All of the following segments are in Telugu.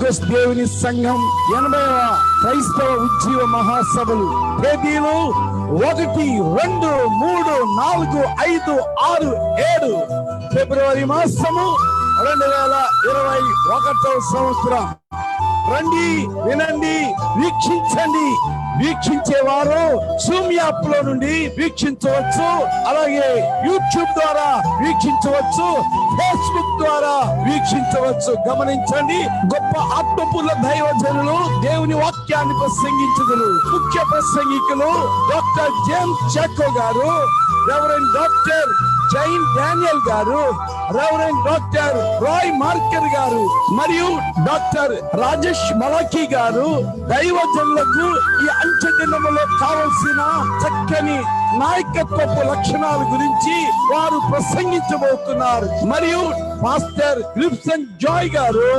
పెంతెకోస్తు దేవుని సంఘం 80వ క్రైస్తవ ఉజ్జీవ మహాసభలు తేదీలు 1, 2, 3, 4, 5, 6, 7 ఫిబ్రవరి మాసము 2021వ సంవత్సరం. రండి, వినండి, వీక్షించండి. వీక్షించేవారు జూమ్ యాప్ లో నుండి వీక్షించవచ్చు, అలాగే యూట్యూబ్ ద్వారా వీక్షించవచ్చు, ఫేస్బుక్ ద్వారా వీక్షించవచ్చు. గమనించండి, గొప్ప ఆత్మపూర్ణ దైవజనులు దేవుని వాక్యాన్ని ప్రసంగించుదురు. ముఖ్య ప్రసంగికులు డాక్టర్ జేమ్స్ చాకో గారు, రెవరెండ్ డాక్టర్ జైన్ డానియల్ గారు, రెవరెండ్ డాక్టర్ రాయ్ మార్కర్ గారు మరియు డాక్టర్ రాజేష్ మలాకి గారు దైవజనులకు ఈ అంచె దినములో కావలసిన చక్కని నాయకత్వపు లక్షణాల గురించి వారు ప్రసంగించబోతున్నారు. మరియు మాస్టర్ క్రిప్సన్ జాయ్ గారు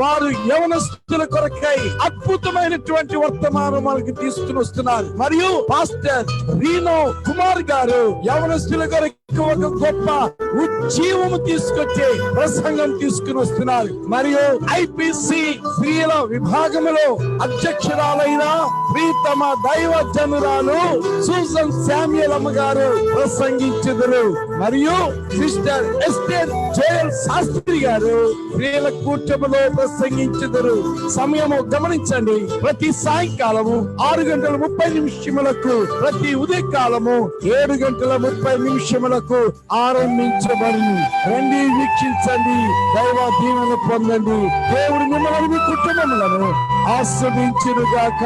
వారు యవనస్తుల కొరకై అద్భుతమైనటువంటి వర్తమానం మనకు తీసుకుని వస్తున్నారు. మరియు పాస్టర్ రీనో కుమార్ గారు యవనస్తుల కొరకు ఒక గొప్ప ఉజ్జీవము తీసుకొచ్చే ప్రసంగం తీసుకుని వస్తున్నారు. మరియు ఐపీసీ స్త్రీల విభాగంలో అధ్యక్షురాలైన ప్రీతమ దైవజనురాలు సూజన్ శామ్యుయల్ అమ్మ గారు ప్రసంగించుదురు. మరియు సిస్టర్ ఎస్టర్ జోయల్ శాస్త్రి గారు స్త్రీల కూటమిలో ప్రసంగించుదురు. సమయము గమనించండి, ప్రతి సాయంకాలము 6:30 ప్రతి ఉదయకాలము 7:30 ఆరంభించబడింది. రండి, వీక్షించండి, దైవ దీవెన పొందండి. దేవుడు మిమ్మల్ని మీ కుటుంబములను ఆస్వాదించునుగాక.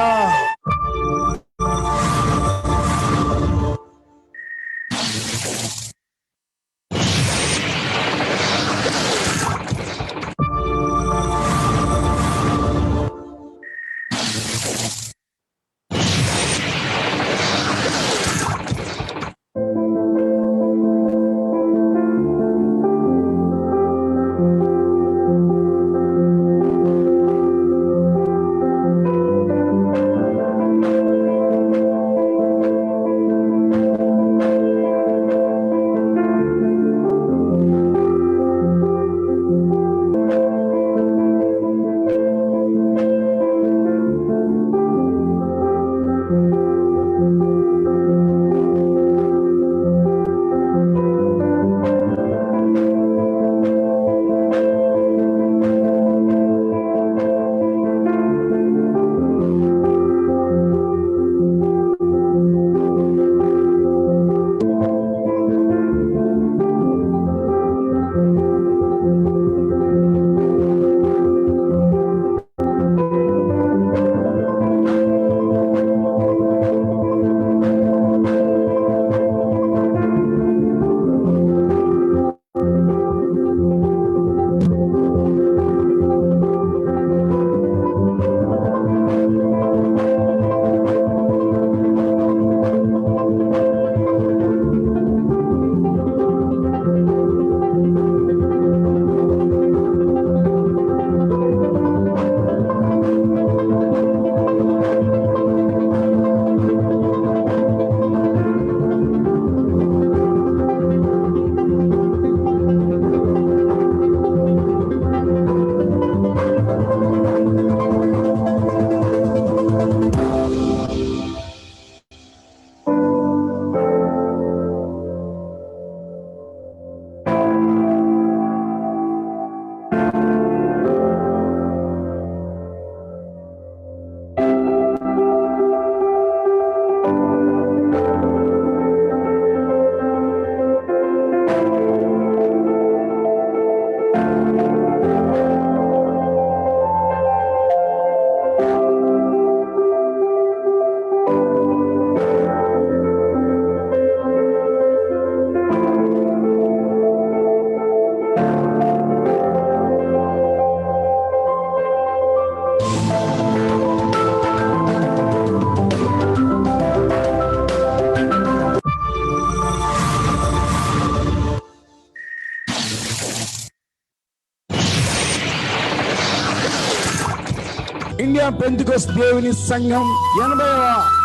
ఇండియా పెంతెకోస్తు దేవుని సంఘం 80వ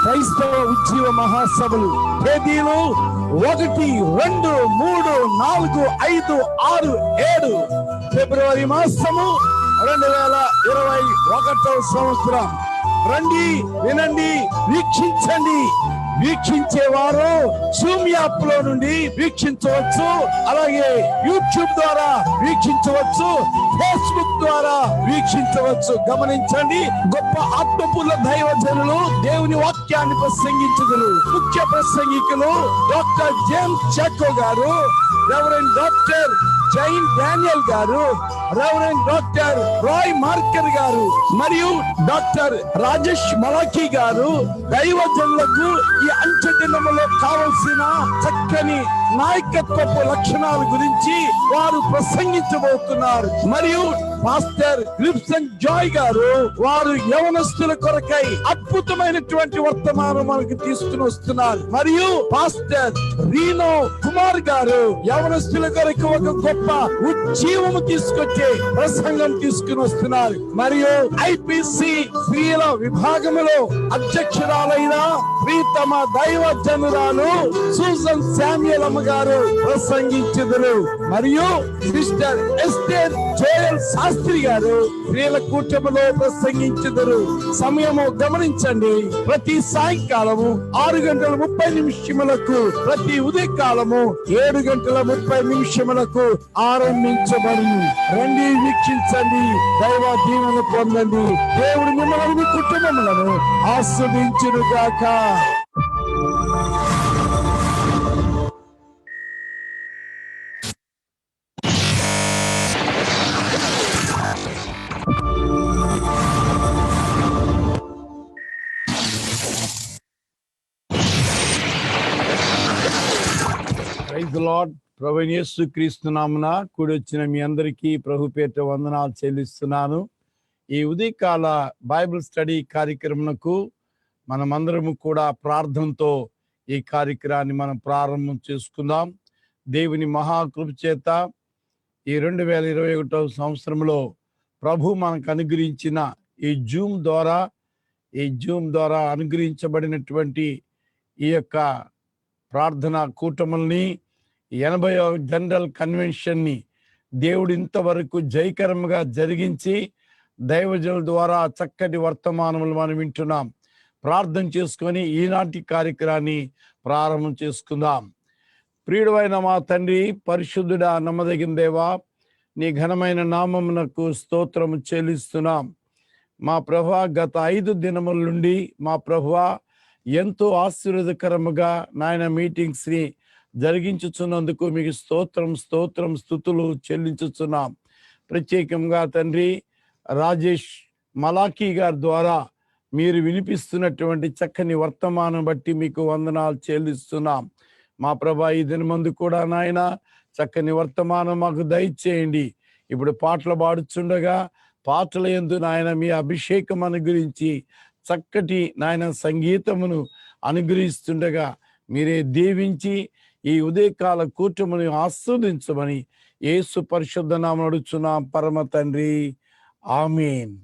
క్రైస్తవ ఉజ్జీవ మహాసభలు తేదీలు 1, 2, 3, 4, 5, 6, 7 ఫిబ్రవరి మాసము 2021 సంవత్సరం. రండి, వినండి, వీక్షించండి. వీక్షించేవారు జూమ్ యాప్ లో నుండి వీక్షించవచ్చు, అలాగే యూట్యూబ్ ద్వారా వీక్షించవచ్చు, ఫేస్బుక్ ద్వారా వీక్షించవచ్చు. గమనించండి, గొప్ప ఆత్మపూర్ణ దైవజనులు దేవుని వాక్యాన్ని ప్రసంగించుదురు. ముఖ్య ప్రసంగికులు డాక్టర్ జేమ్స్ చాకో గారు, రెవరెండ్ డాక్టర్ జైన్ డానియల్ గారు, రెవరెండ్ డాక్టర్ రాయ్ మార్కర్ గారు మరియు డాక్టర్ రాజేష్ మలాఖీ గారు దైవజనులకు ఈ అంచె దినములో కావలసిన చక్కని నాయకత్వపు లక్షణాల గురించి వారు ప్రసంగించబోతున్నారు. మరియు మాస్టర్ క్రిప్సన్ జాయ్ గారు వారు యవనస్తుల కొరకై అద్భుతమైనటువంటి వర్తమానం మనకు తీసుకుని వస్తున్నారు. మరియు పాస్టర్ రీనో కుమార్ గారు యవనస్తుల కొరకు ఒక గొప్ప ఉజ్జీవము తీసుకొచ్చే ప్రసంగం తీసుకుని వస్తున్నారు. మరియు ఐపీసీ స్త్రీల విభాగములో అధ్యక్షురాలైన ప్రీతమ దైవజనురాలు సూజన్ శామ్యుయల్ అమ్మ గారు ప్రసంగించుదురు. మరియు సిస్టర్ ఎస్టర్ జోయల్ శాస్త్రి గారు స్త్రీల కూటమిలో ప్రసంగించుదురు. సమయము గమనించండి, ప్రతి సాయంకాలము 6:30 ప్రతి ఉదయకాలము 7:30 ఆరంభించబడును. రండి, వీక్షించండి, దైవ దీవెన పొందండి. దేవుడు మిమ్మల్ని మీ కుటుంబములను ఆస్వాదించునుగాక. Praise the lord. ప్రభువైన యేసుక్రీస్తు నామమున కూడి వచ్చిన మీ అందరికీ ప్రభు పేరిట వందనాలు చెల్లిస్తున్నాను. ఈ ఉదయకాల బైబిల్ స్టడీ కార్యక్రమంకు మనమందరము కూడా ప్రార్థనతో ఈ కార్యక్రమాన్ని మనం ప్రారంభం చేసుకుందాం. దేవుని మహాకృప చేత ఈ 2021 సంవత్సరంలో ప్రభు మనకు అనుగ్రహించిన ఈ జూమ్ ద్వారా అనుగ్రహించబడినటువంటి ఈ యొక్క ప్రార్థన కూటముల్ని 80వ జనరల్ కన్వెన్షన్ని దేవుడు ఇంతవరకు జయకరంగా జరిగించి దైవజనుల ద్వారా చక్కటి వర్తమానములు మనం వింటున్నాం. ప్రార్థన చేసుకొని ఈనాటి కార్యక్రమాన్ని ప్రారంభం చేసుకుందాం. ప్రియుడైన మా తండ్రి, పరిశుద్ధుడా, నమ్మదగిన దేవా, నీ ఘనమైన నామమునకు స్తోత్రము చెల్లిస్తున్నాం. మా ప్రభువా, గత 5 దినముల నుండి మా ప్రభువా ఎంతో ఆశీర్వాదకరముగా నాయన మీటింగ్స్ ని జరిగించుచున్నందుకు మీకు స్తోత్రం స్తుతులు చెల్లించుచున్నాం. ప్రత్యేకంగా తండ్రి రాజేష్ మలాఖీ గారి ద్వారా మీరు వినిపిస్తున్నటువంటి చక్కని వర్తమానం బట్టి మీకు వందనాలు చెల్లిస్తున్నాం. మా ప్రభా, ఈ దినమందు కూడా నాయన చక్కని వర్తమానం మాకు దయచేయండి. ఇప్పుడు పాటలు పాడుచుండగా పాటల యందు నాయన మీ అభిషేకం అనుగ్రహించి చక్కటి నాయన సంగీతమును అనుగ్రహిస్తుండగా మీరే దీవించి ఈ ఉదయకాల కూటమును ఆస్వాదించమని యేసు పరిశుద్ధ నామమున అడుగుచున్నాం పరమ తండ్రి, ఆమేన్.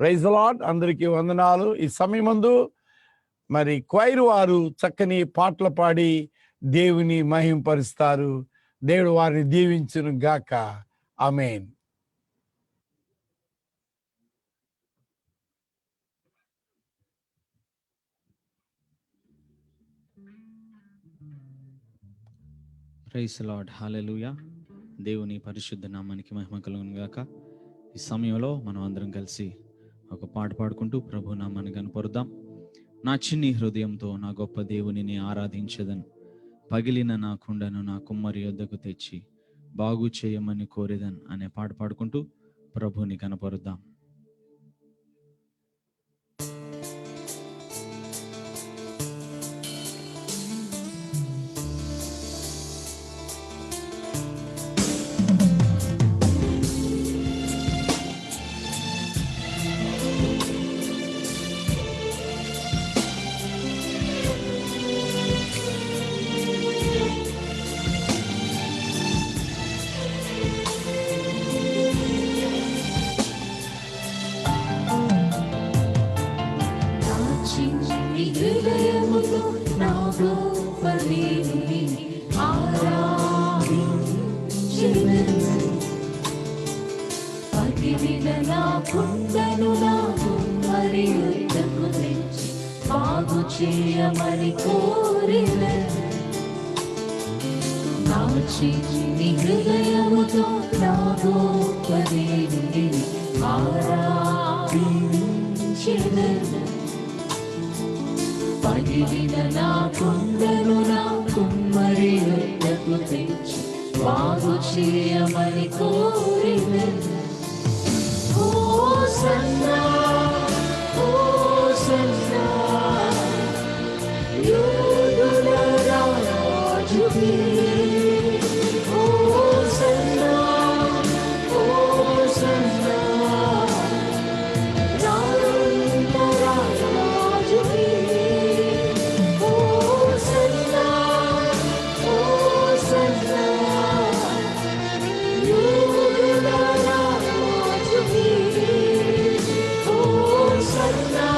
Praise the lord. అందరికీ వందనాలు. ఈ సమయమందు మరి క్వైర్ వారు చక్కని పాటలు పాడి దేవుని మహింపరుస్తారు. దేవుడు వారిని దీవించును గాక. Amen. Praise the lord. Hallelujah. దేవుని పరిశుద్ధ నామానికి మహిమ కలుగును గాక. ఈ సమయంలో మనం అందరం కలిసి ఒక పాట పాడుకుంటూ ప్రభు నామాన్ని కనపరుద్దాం. నా చిన్ని హృదయంతో నా గొప్ప దేవునిని ఆరాధించదను, పగిలిన నా కుండను నా కుమ్మరి యొద్దకు తెచ్చి బాగు చేయమని కోరేదన్ అనే పాట పాడుకుంటూ ప్రభుని కనపరుద్దాం. Give me the నా కుండను నాకు మరి యుద్ధకు తెచ్చి బాగు చేయమని కోరినది. నా చిన్ని హృదయముతో నా గొప్ప దేవుని ఆరాధించెదను. పగిలిన నా కుండను నా కుమ్మరి యుద్ధకు తెచ్చి బాగు చేయమని కోరినది. హోసన్నా హోసన్నా యూదుల రాజుకి. హోసన్నా హోసన్నా రాజుల రాజుకి. హోసన్నా హోసన్నా యూదుల రాజుకి. హోసన్నా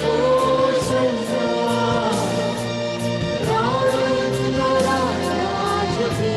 హోసన్నా రాజుల రాజుకి.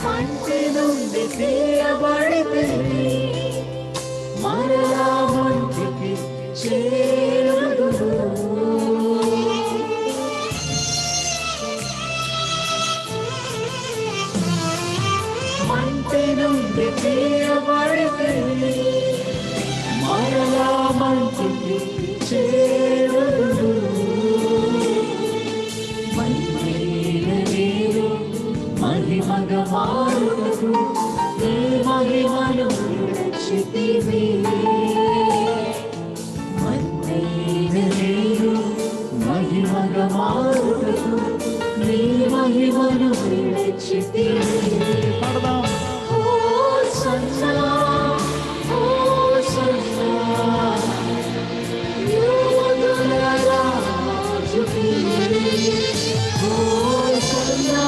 మంటి నుండి తీయబడితే మరలా మంటికి చేరుదును. మంటి నుండి తీయబడితే మరలా మంటికి చేరుదును. మహిమేలు మహిమగ మారుటకు నీ మహిమను విడచితివి. మహిమేలు మహిమగ మారుటకు నీ మహిమను విడచితివి. హోసన్నా హోసన్నా యూదుల రాజుకి. హోసన్నా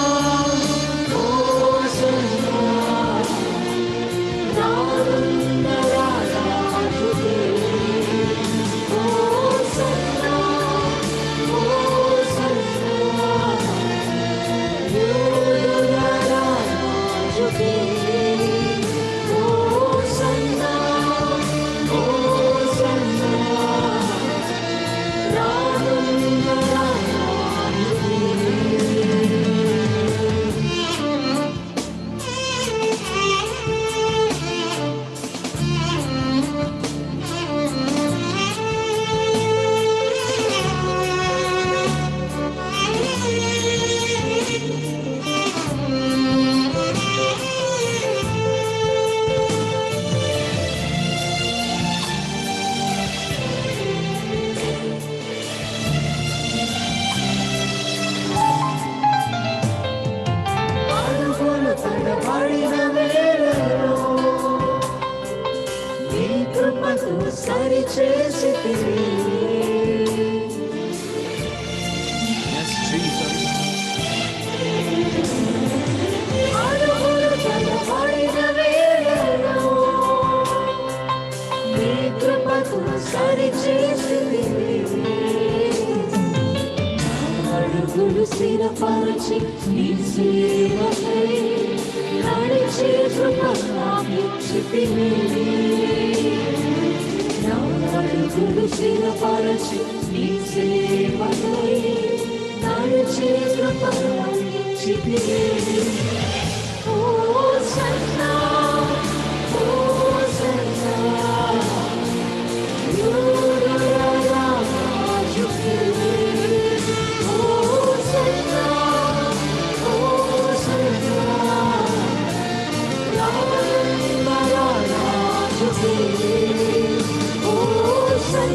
హోసన్నా రాజుల రాజుకి. హోసన్నా హోసన్నా యూదుల రాజుకి. హోసన్నా హోసన్నా రాజుల రాజుకి. అడుగులు తడబడిన వేళలో నీ కృపతో సరిచేసితివి. అడుగులు తడబడిన వేళలో నీ కృపతో సరిచేసితివి. అడుగులు స్థిరపరచి నీ సేవకై నడిచే కృప నాకిచ్చితివి. నా అడుగులు స్థిరపరచి నీ సేవకై నడిచే కృప నాకిచ్చితివి. హోసన్నా హోసన్నా యూదుల రాజుకి. హోసన్నా హోసన్నా రాజుల రాజుకి. హోసన్నా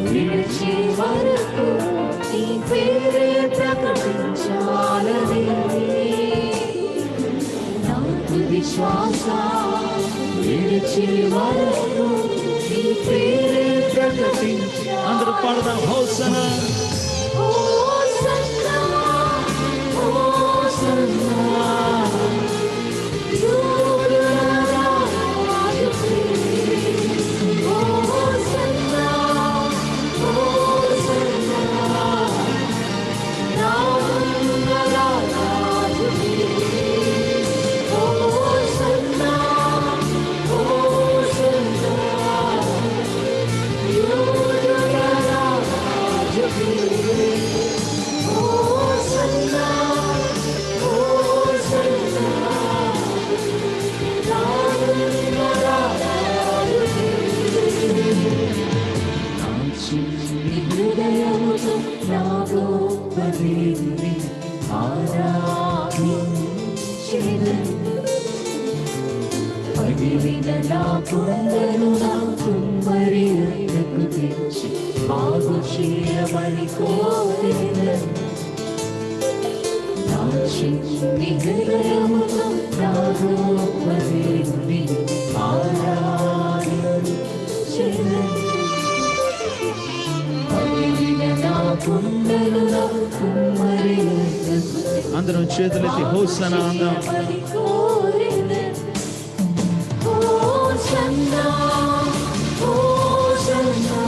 విడిచే వరకు నీ పేరే ప్రకటించాలని నా తుది శ్వాస విడిచే వరకు నీ పేరే ప్రకటించాలని. అందరూ పాడదాం హోసన్నా హోసన్నా హోసన్నా హృదయముతో నా గొప్ప దేవుని ఆరాధించెదను. పగిలిన నా కొండను నా కుమ్మరి వద్దకు తెచ్చి బాగు చేయమని కోరెదను. నా చిన్ని హృదయముతో నా గొప్ప దేవుని ఆరాధించెదను. అందరం చేతులెత్తి హోసన్నా అందాం. హోసన్నా హోసన్నా హోసన్నా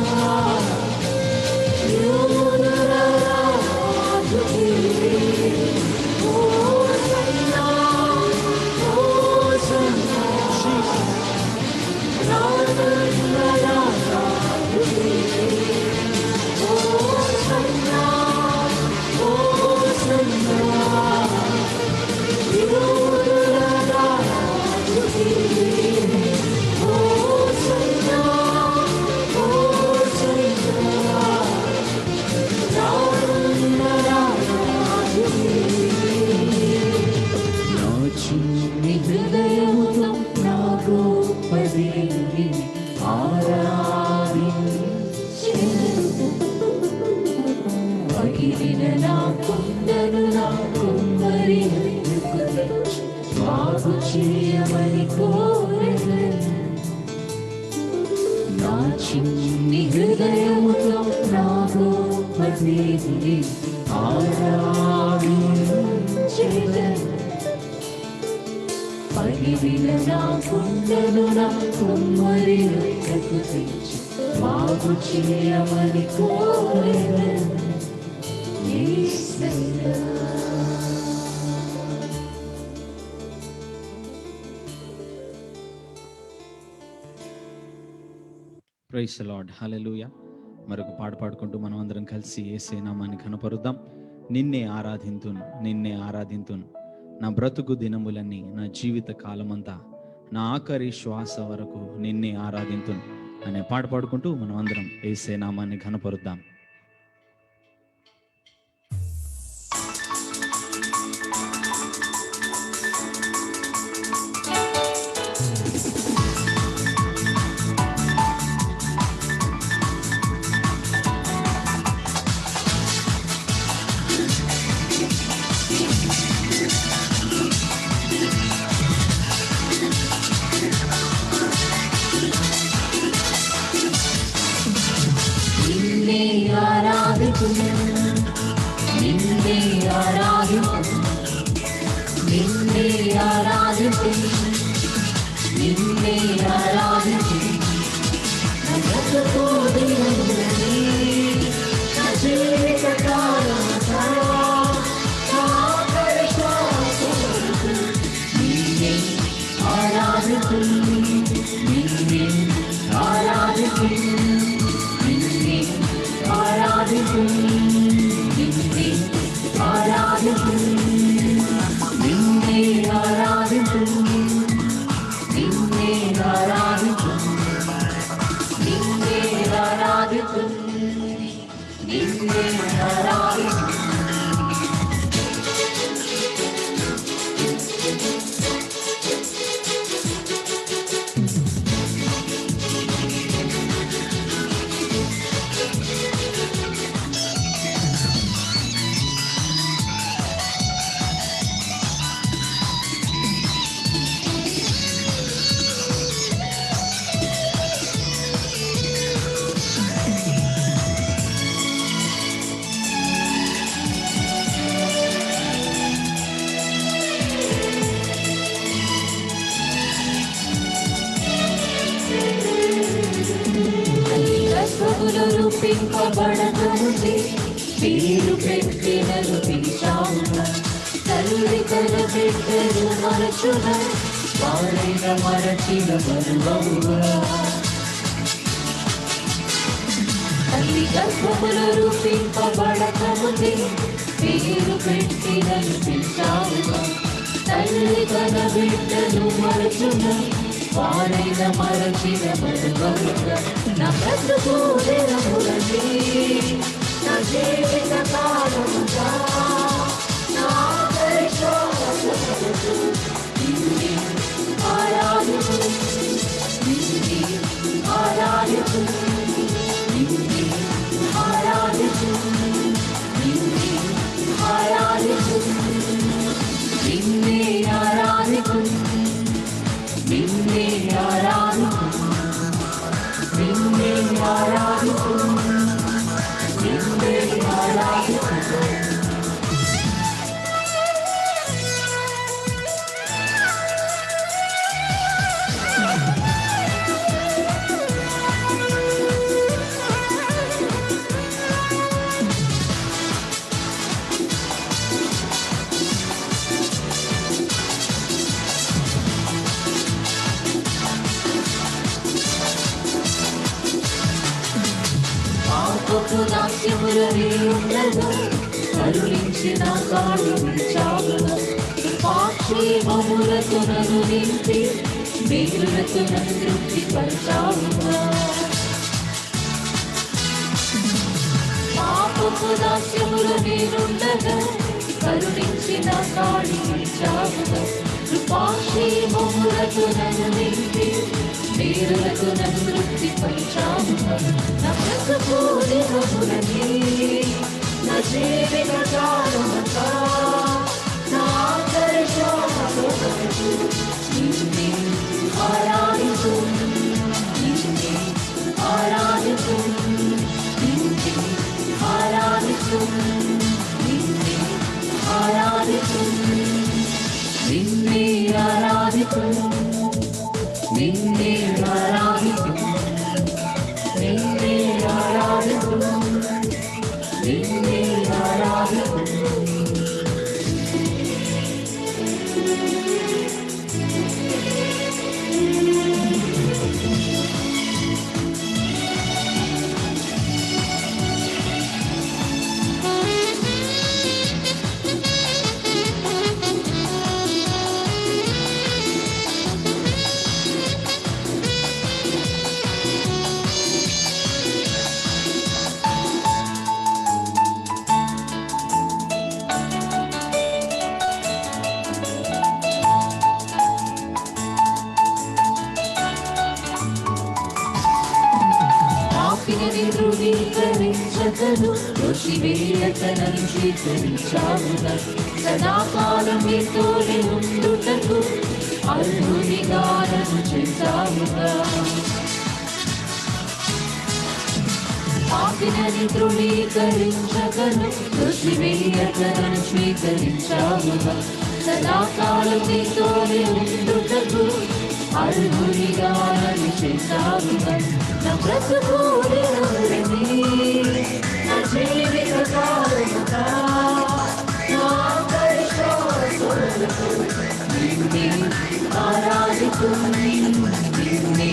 హృదయముతో నా గొప్ప దేవుని ఆరాధించెదను. పగిలిన నా కొండను నా కుమ్మరి వద్దకు తెచ్చి బాగు చేయమని కోరెదను. నా చిన్ని హృదయముతో నా గొప్ప దేవుని ఆరాధించెదను. పగిలిన నా కొండను నా కుమ్మరి వద్దకు తెచ్చి బాగు చేయమని కోరెదను. యేసయ్యా ప్రైజ్ ది లార్డ్. హల్లెలూయా. మరొక పాట పాడుకుంటూ మనం అందరం కలిసి యేసే నామాన్ని కనపరుద్దాం. నిన్నే ఆరాధింతును, నిన్నే ఆరాధింతును, నా బ్రతుకు దినములన్నీ, నా జీవిత కాలమంతా, నా ఆఖరి శ్వాస వరకు నిన్నే ఆరాధింతును అనే పాట పాడుకుంటూ మనం అందరం యేసే నామాన్ని కనపరుద్దాం. నిన్నే ఆరాధింతును, నిన్నే ఆరాధింతును, నిన్నే ఆరాధింతును. నా బ్రతుకు దినములన్నీ, నా జీవిత కాలమంతా, నా ఆఖరి శ్వాస వరకు నిన్నే ఆరాధింతును, నిన్నే ఆరాధింతును, నిన్నే ఆరాధింతును, నిన్నే ఆరాధింతును, నిన్నే ఆరాధింతును, నిన్నే ఆరాధింతును. పిలువబడకముందే పేరు పెట్టినను పిలిచావుగా. తల్లి తన బిడ్డను మరచున, వారైన మరచిన మరువవుగా. తల్లి గర్భములో రూపింపబడకముందే పేరు పెట్టినను పిలిచావుగా. తల్లి తన బిడ్డను మరచున, వారైన మరచిన మరువవుగా. నా బ్రతుకు దినములన్నీ, నా జీవిత కాలముగా, నా ఆఖరి శ్వాసవరకు నిన్నే ఆరాధించు, నిన్నే ఆరాధించు, నిన్నే ఆరాధించు, నిన్నే ఆరాధించు, నిన్నే ఆరాధించు, నిన్నే ఆరాధించు, నిన్నే ఆరాధించు, నిన్నే ఆరాధించు. పాపపు దాస్యములని ఉండగా కరుణించిన కాడు విచారుగా. పాక్షి మములతో నన్ను నింపి మేలులతో నన్ను తృప్తిపరచావుగా. పాపపు దాస్యములు నేనుండగా కరుణించిన కాడి విచారుగా. కృపాక్షి మములతో నన్ను నింపి మేలులతో నన్ను తృప్తిపరచావుగా. నా బ్రతుకు దినములన్నీ, నా జీవిత కాలమంతా, నా ఆఖరి శ్వాసవరకు నిన్నే ఆరాధించు, నిన్నే ఆరాధించు, నిన్నే ఆరాధించు, నిన్నే ఆరాధించు, నిన్నే ఆరాధించు, నిన్నే ఆరాధించు, నిన్నే ఆరాధించు, నిన్నే ఆరాధించు. పాపిని ధృవీకరించగను, దోషివేయతనని స్వీకరించావుగా. సదాకాలం నీతోనే ఉండుటకు అర్హునిగా నన్ను చేశావుగా. పాపిని ధృవీకరించగను, దోషివేయతనని స్వీకరించావుగా. సదాకాలం నీతోనే ఉండుటకు అర్హునిగా నన్ను చేశావుగా. నా బ్రతుకు దినములన్నీ, నా జీవిత కాలమంతా, నా ఆఖరి శ్వాసవరకు నిన్నే ఆరాధించు, నిన్నే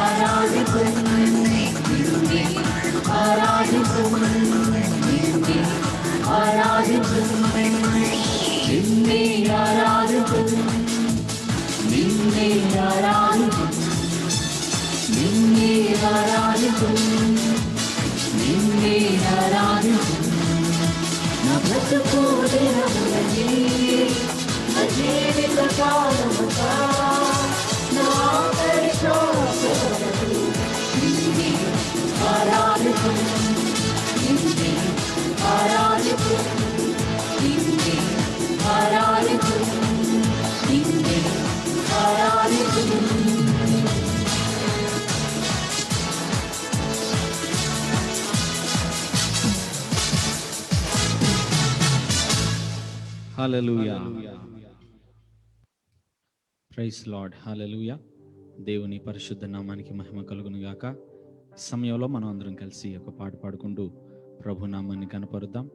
ఆరాధించు, నిన్నే ఆరాధించు, నిన్నే ఆరాధించు, నిన్నే ఆరాధించు, నిన్నే ఆరాధించు, నిన్నే ఆరాధించు, నిన్నే ఆరాధించు. నా బ్రతుకు దినములన్నీ, నా జీవిత కాలమంతా, నా ఆఖరి శ్వాసవరకు నిన్నే ఆరాధించు, నిన్నే ఆరాధించు, నిన్నే ఆరాధించు, నిన్నే ఆరాధించు. హల్లెలూయా. Praise lord. హల్లెలూయా. దేవుని పరిశుద్ధ నామానికి మహిమ కలుగును గాక. ఈ సమయంలో మనం అందరం కలిసి ఒక పాట పాడుకుంటూ ప్రభు నామాన్ని కనపరుద్దాం.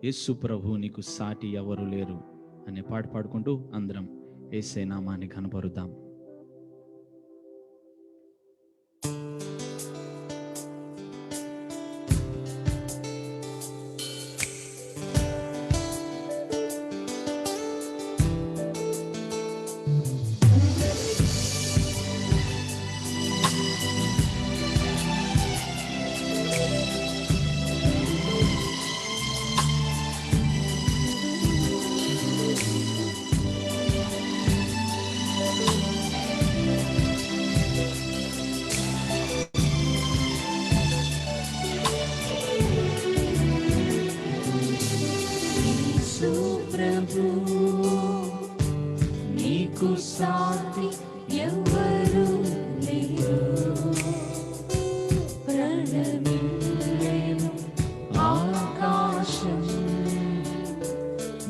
యేసు ప్రభు నీకు సాటి ఎవరు లేరు అనే పాట పాడుకుంటూ అందరం యేసే నామాన్ని కనపరుద్దాం. సాటి ఎవరు లేరు, ప్రణమిల్లేను ఆకాశం,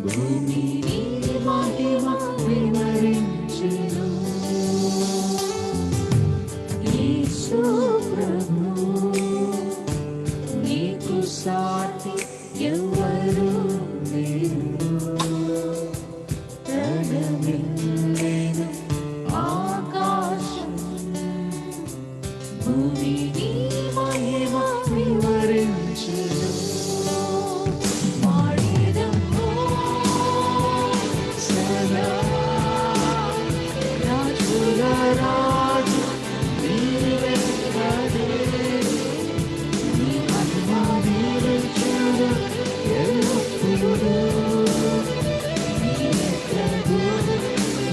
భూమి నీ మహిమ వివరించెను. యేసు ప్రభు నీకు సాటి ఎవరు లేరు, ప్రణమిల్లేను ఆకాశం, భూమి నీ మహిమ వివరించెను. పాడెదము సదా రాజుల రాజు నీవే కదే, నీ మహిమ వివరించెను ఎల్లప్పుడూ. నీవే ప్రభు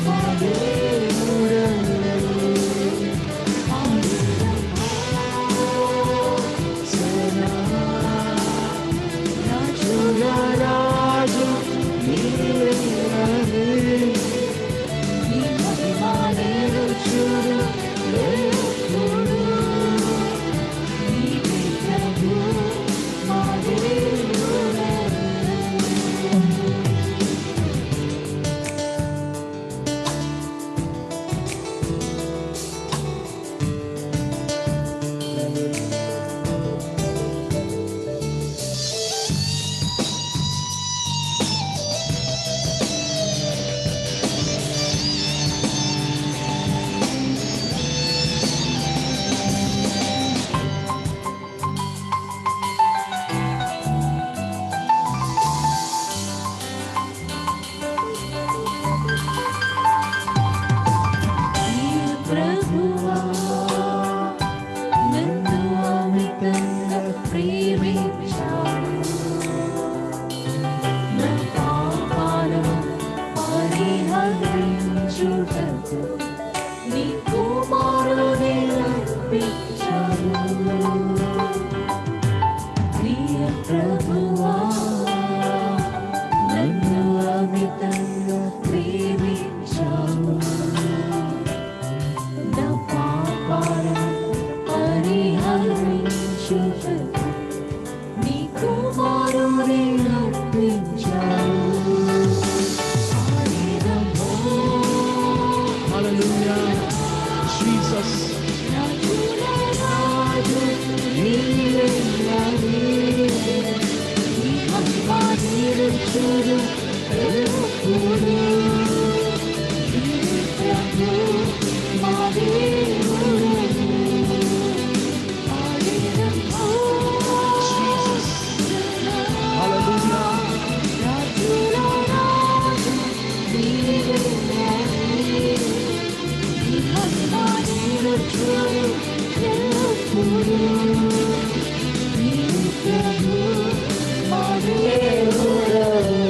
మా దేవుడవు. పాడెదము సదా రాజుల రాజు నీవే కదే, నీ మహిమ వివరించెను ఎల్లప్పుడూ. నీవే ప్రభు మా దేవుడవు. ప్రభువా నన్ను అమితంగా ప్రేమించావు, నా పాపాలను పరిహరించుటకు నీ కుమారుని అర్పించావు. ప్రియ ప్రభువా నన్ను అమితంగా ప్రేమించావు, నా పాపాలను పరిహరించుటకు నీ కుమారుని అర్పించావు. పాడెదము హల్లెలూయా జీసస్. రాజుల రాజు నీవే కదే, నీ మహిమ వివరించెను ఎల్లప్పుడూ. నీవే ప్రభు మా దేవుడవు. పాడెదము హల్లెలూయా రాజుల రాజు నీవే కదే, నీ మహిమ వివరించెను ఎల్లప్పుడూ. నీవే ప్రభు మా దేవుడవు.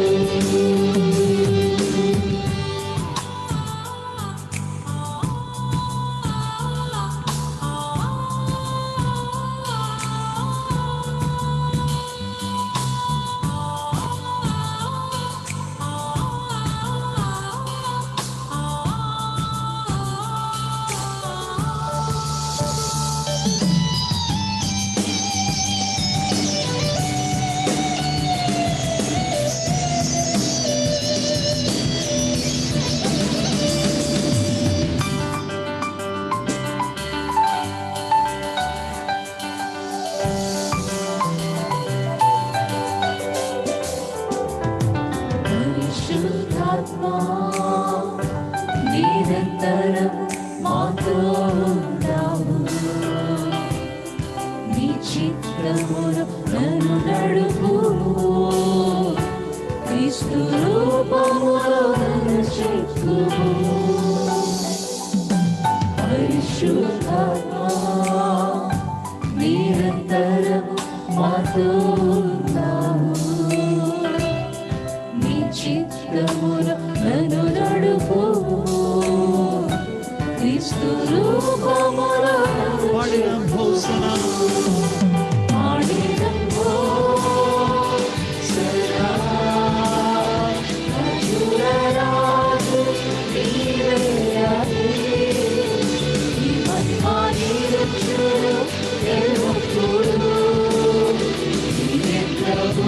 చిత్తమును నన్ను నడుపుము క్రీస్తు రూపములో నన్ను చెక్కుము పరిశుద్ధాత్మా నిరంతరము మాతో ఉన్నావు నీ చిత్తమును నన్ను నడుపుము క్రీస్తు రూపములో నన్ను పాడిన హోసనా పాడినం హోసనా రాజులరాజు నీవే రాజు నీ మహిమా నిలుచును ఎల్లప్పుడూ నీవే ప్రభు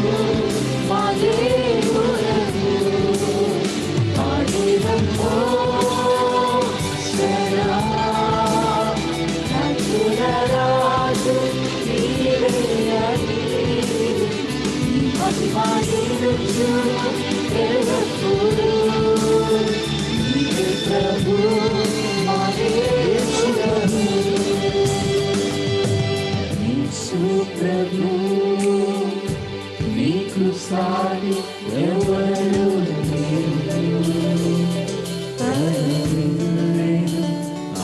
మా దేవుడవు పాడినం హోసనా రాజులరాజు నీవే రాజు నీ మహిమా నిలుచును ఎల్లప్పుడూ నీవే ప్రభు మా దేవుడవు యేసు ప్రభు నీకు సాటి ఎవరు లేరు తరలిందేను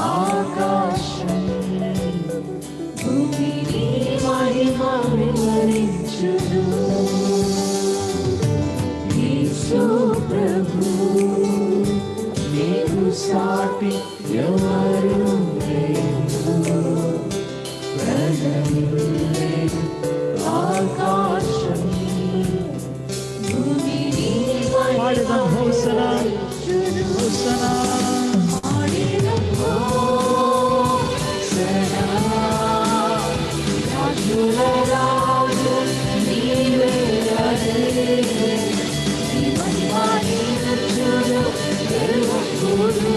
ఆకాశం భూమిని మహిమ వివరించును యేసు ప్రభు నీకు సాటి ఎవరు లేరు ప్రజలు ఆకాశం భూమిని పాడిన హోసనా హోసనా పాడినం హోసనా రాజులరాజు నీవే రాజు నీ మహిమా నిలుచును ఎల్లప్పుడూ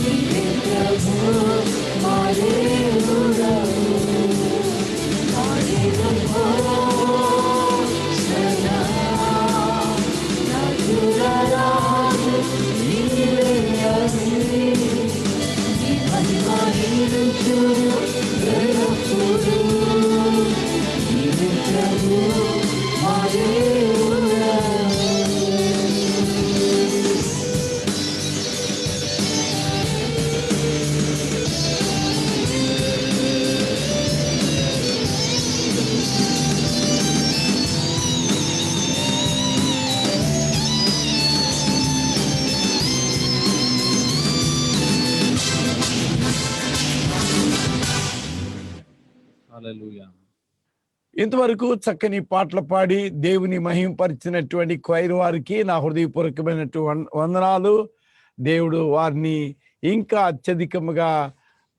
నీవే ప్రభు మా దేవుడవు పాడినం హోసనా రాజులరాజు నీవే రాజు నీ మహిమా నిలుచును ఎల్లప్పుడూ నీవే ప్రభు మా దేవుడవు హల్లెలూయా. ఇంతవరకు చక్కని పాటలు పాడి దేవుని మహింపరిచినటువంటి క్వైర్ వారికి నా హృదయపూర్వకమైనటువంటి వందనాలు. దేవుడు వారిని ఇంకా అత్యధికముగా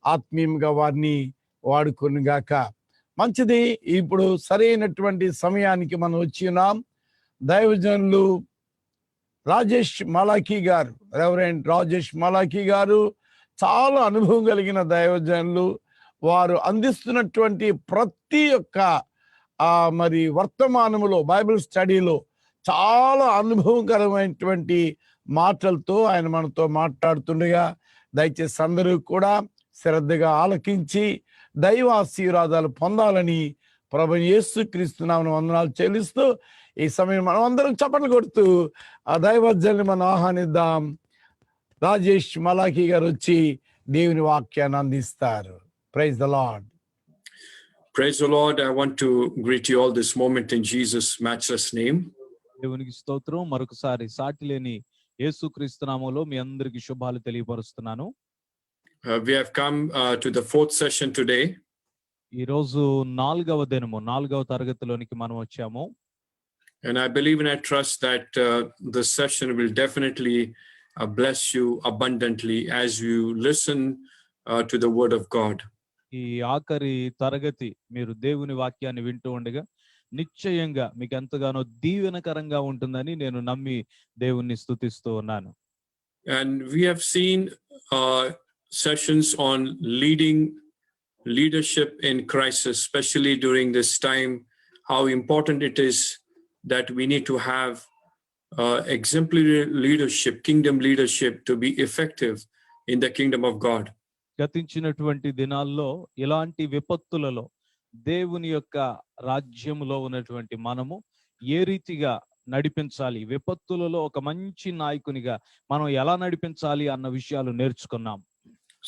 ఆత్మీయంగా వారిని వాడుకొనుగాక. మంచిది. ఇప్పుడు సరైనటువంటి సమయానికి మనం వచ్చి ఉన్నాం. దైవజనులు రాజేష్ మలాఖీ గారు, రెవరెండ్ రాజేష్ మలాఖీ గారు చాలా అనుభవం కలిగిన దైవజనులు. వారు అందిస్తున్నటువంటి ప్రతి ఒక్క మరి వర్తమానములో బైబిల్ స్టడీలో చాలా అనుభవకరమైనటువంటి మాటలతో ఆయన మనతో మాట్లాడుతుండగా దయచేసి అందరూ కూడా శ్రద్ధగా ఆలకించి దైవ ఆశీర్వాదాలు పొందాలని ప్రభువైన యేసుక్రీస్తు నామమున వందనాలు చెల్లిస్తూ ఈ సమయం మనం అందరం చప్పట్లు కొడుతూ ఆ దైవజనుని మనం ఆహ్వానిద్దాం. రాజేష్ మలాఖీ గారు వచ్చి దేవుని వాక్యాన్ని అందిస్తారు. Praise the Lord. Praise the Lord. I want to greet you all this moment in Jesus' matchless name. దేవునికి స్తోత్రం. మరొకసారి సాటి లేని యేసుక్రీస్తు నామములో మీ అందరికి శుభాలు తెలియపరుస్తున్నాను. We have come to the fourth session today. ఈ రోజు 4వ దినము 4వ తరగతిలోనికి మనం వచ్చాము. And I believe and I trust that this session will definitely bless you abundantly as you listen to the word of God. ఈ ఆఖరి తరగతి మీరు దేవుని వాక్యాన్ని వింటూ ఉండగా నిశ్చయంగా మీకు ఎంతగానో దీవెనకరంగా ఉంటుందని నేను నమ్మి దేవుణ్ణి స్తుతిస్తూ ఉన్నాను. And we have seen sessions on leadership in crisis, especially during this time, how important it is that we need to have exemplary leadership, kingdom leadership, to be effective in the kingdom of God. గతించినటువంటి దినాల్లో ఇలాంటి విపత్తులలో దేవుని యొక్క రాజ్యములో ఉన్నటువంటి మనము ఏ రీతిగా నడిపించాలి, విపత్తులలో ఒక మంచి నాయకునిగా మనం ఎలా నడిపించాలి అన్న విషయాలు నేర్చుకున్నాం.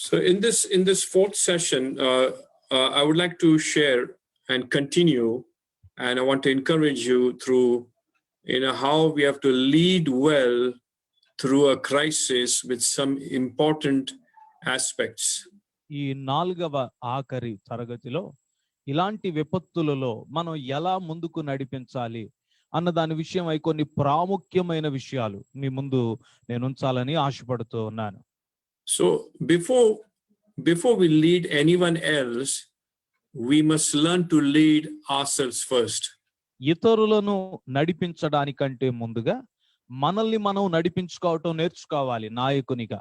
So in this fourth session, I would like to share and continue, and I want to encourage you through, how we have to lead well through a crisis with some important aspects. ఈ 4వ ఆఖరి తరగతిలో ఇలాంటి విపత్తులలో మనం ఎలా ముందుకు నడిపించాలి అన్న దాని విషయమై కొన్ని ప్రాముఖ్యమైన విషయాలు మీ ముందు నేను ఉంచాలని ఆశపడుతూ ఉన్నాను. So before we lead anyone else, we must learn to lead ourselves first. ఇతరులను నడిపించడానికంటే ముందుగా మనల్ని మనం నడిపించుకోవటం నేర్చుకోవాలి నాయకునిగా.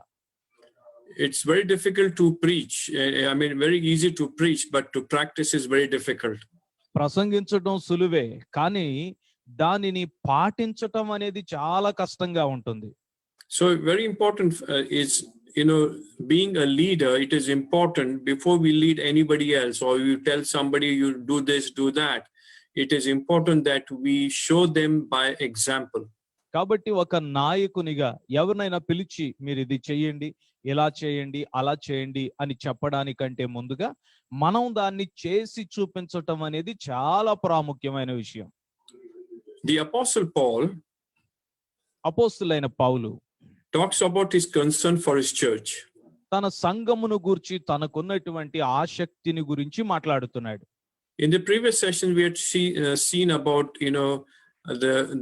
It's very difficult to preach. I mean, very easy to preach, but to practice is very difficult. ప్రసంగించడం సులువే, కానీ దానిని పాటించటం అనేది చాలా కష్టంగా ఉంటుంది. So very important is, being a leader, it is important before we lead anybody else, or you tell somebody you do this, do that. It is important that we show them by example. కాబట్టి ఒక నాయకునిగా ఎవరినైనా పిలిచి మీరు ఇది చేయండి, ఇలా చేయండి, అలా చేయండి అని చెప్పడానికంటే ముందుగా మనం దాన్ని చేసి చూపించటం అనేది చాలా ప్రాముఖ్యమైన విషయం. The Apostle Paul అపోస్తులైన పౌలు talks about his concern for his church. తన సంఘమును గూర్చి తనకున్నటువంటి ఆసక్తిని గురించి మాట్లాడుతున్నాడు. In the previous session, we had seen about,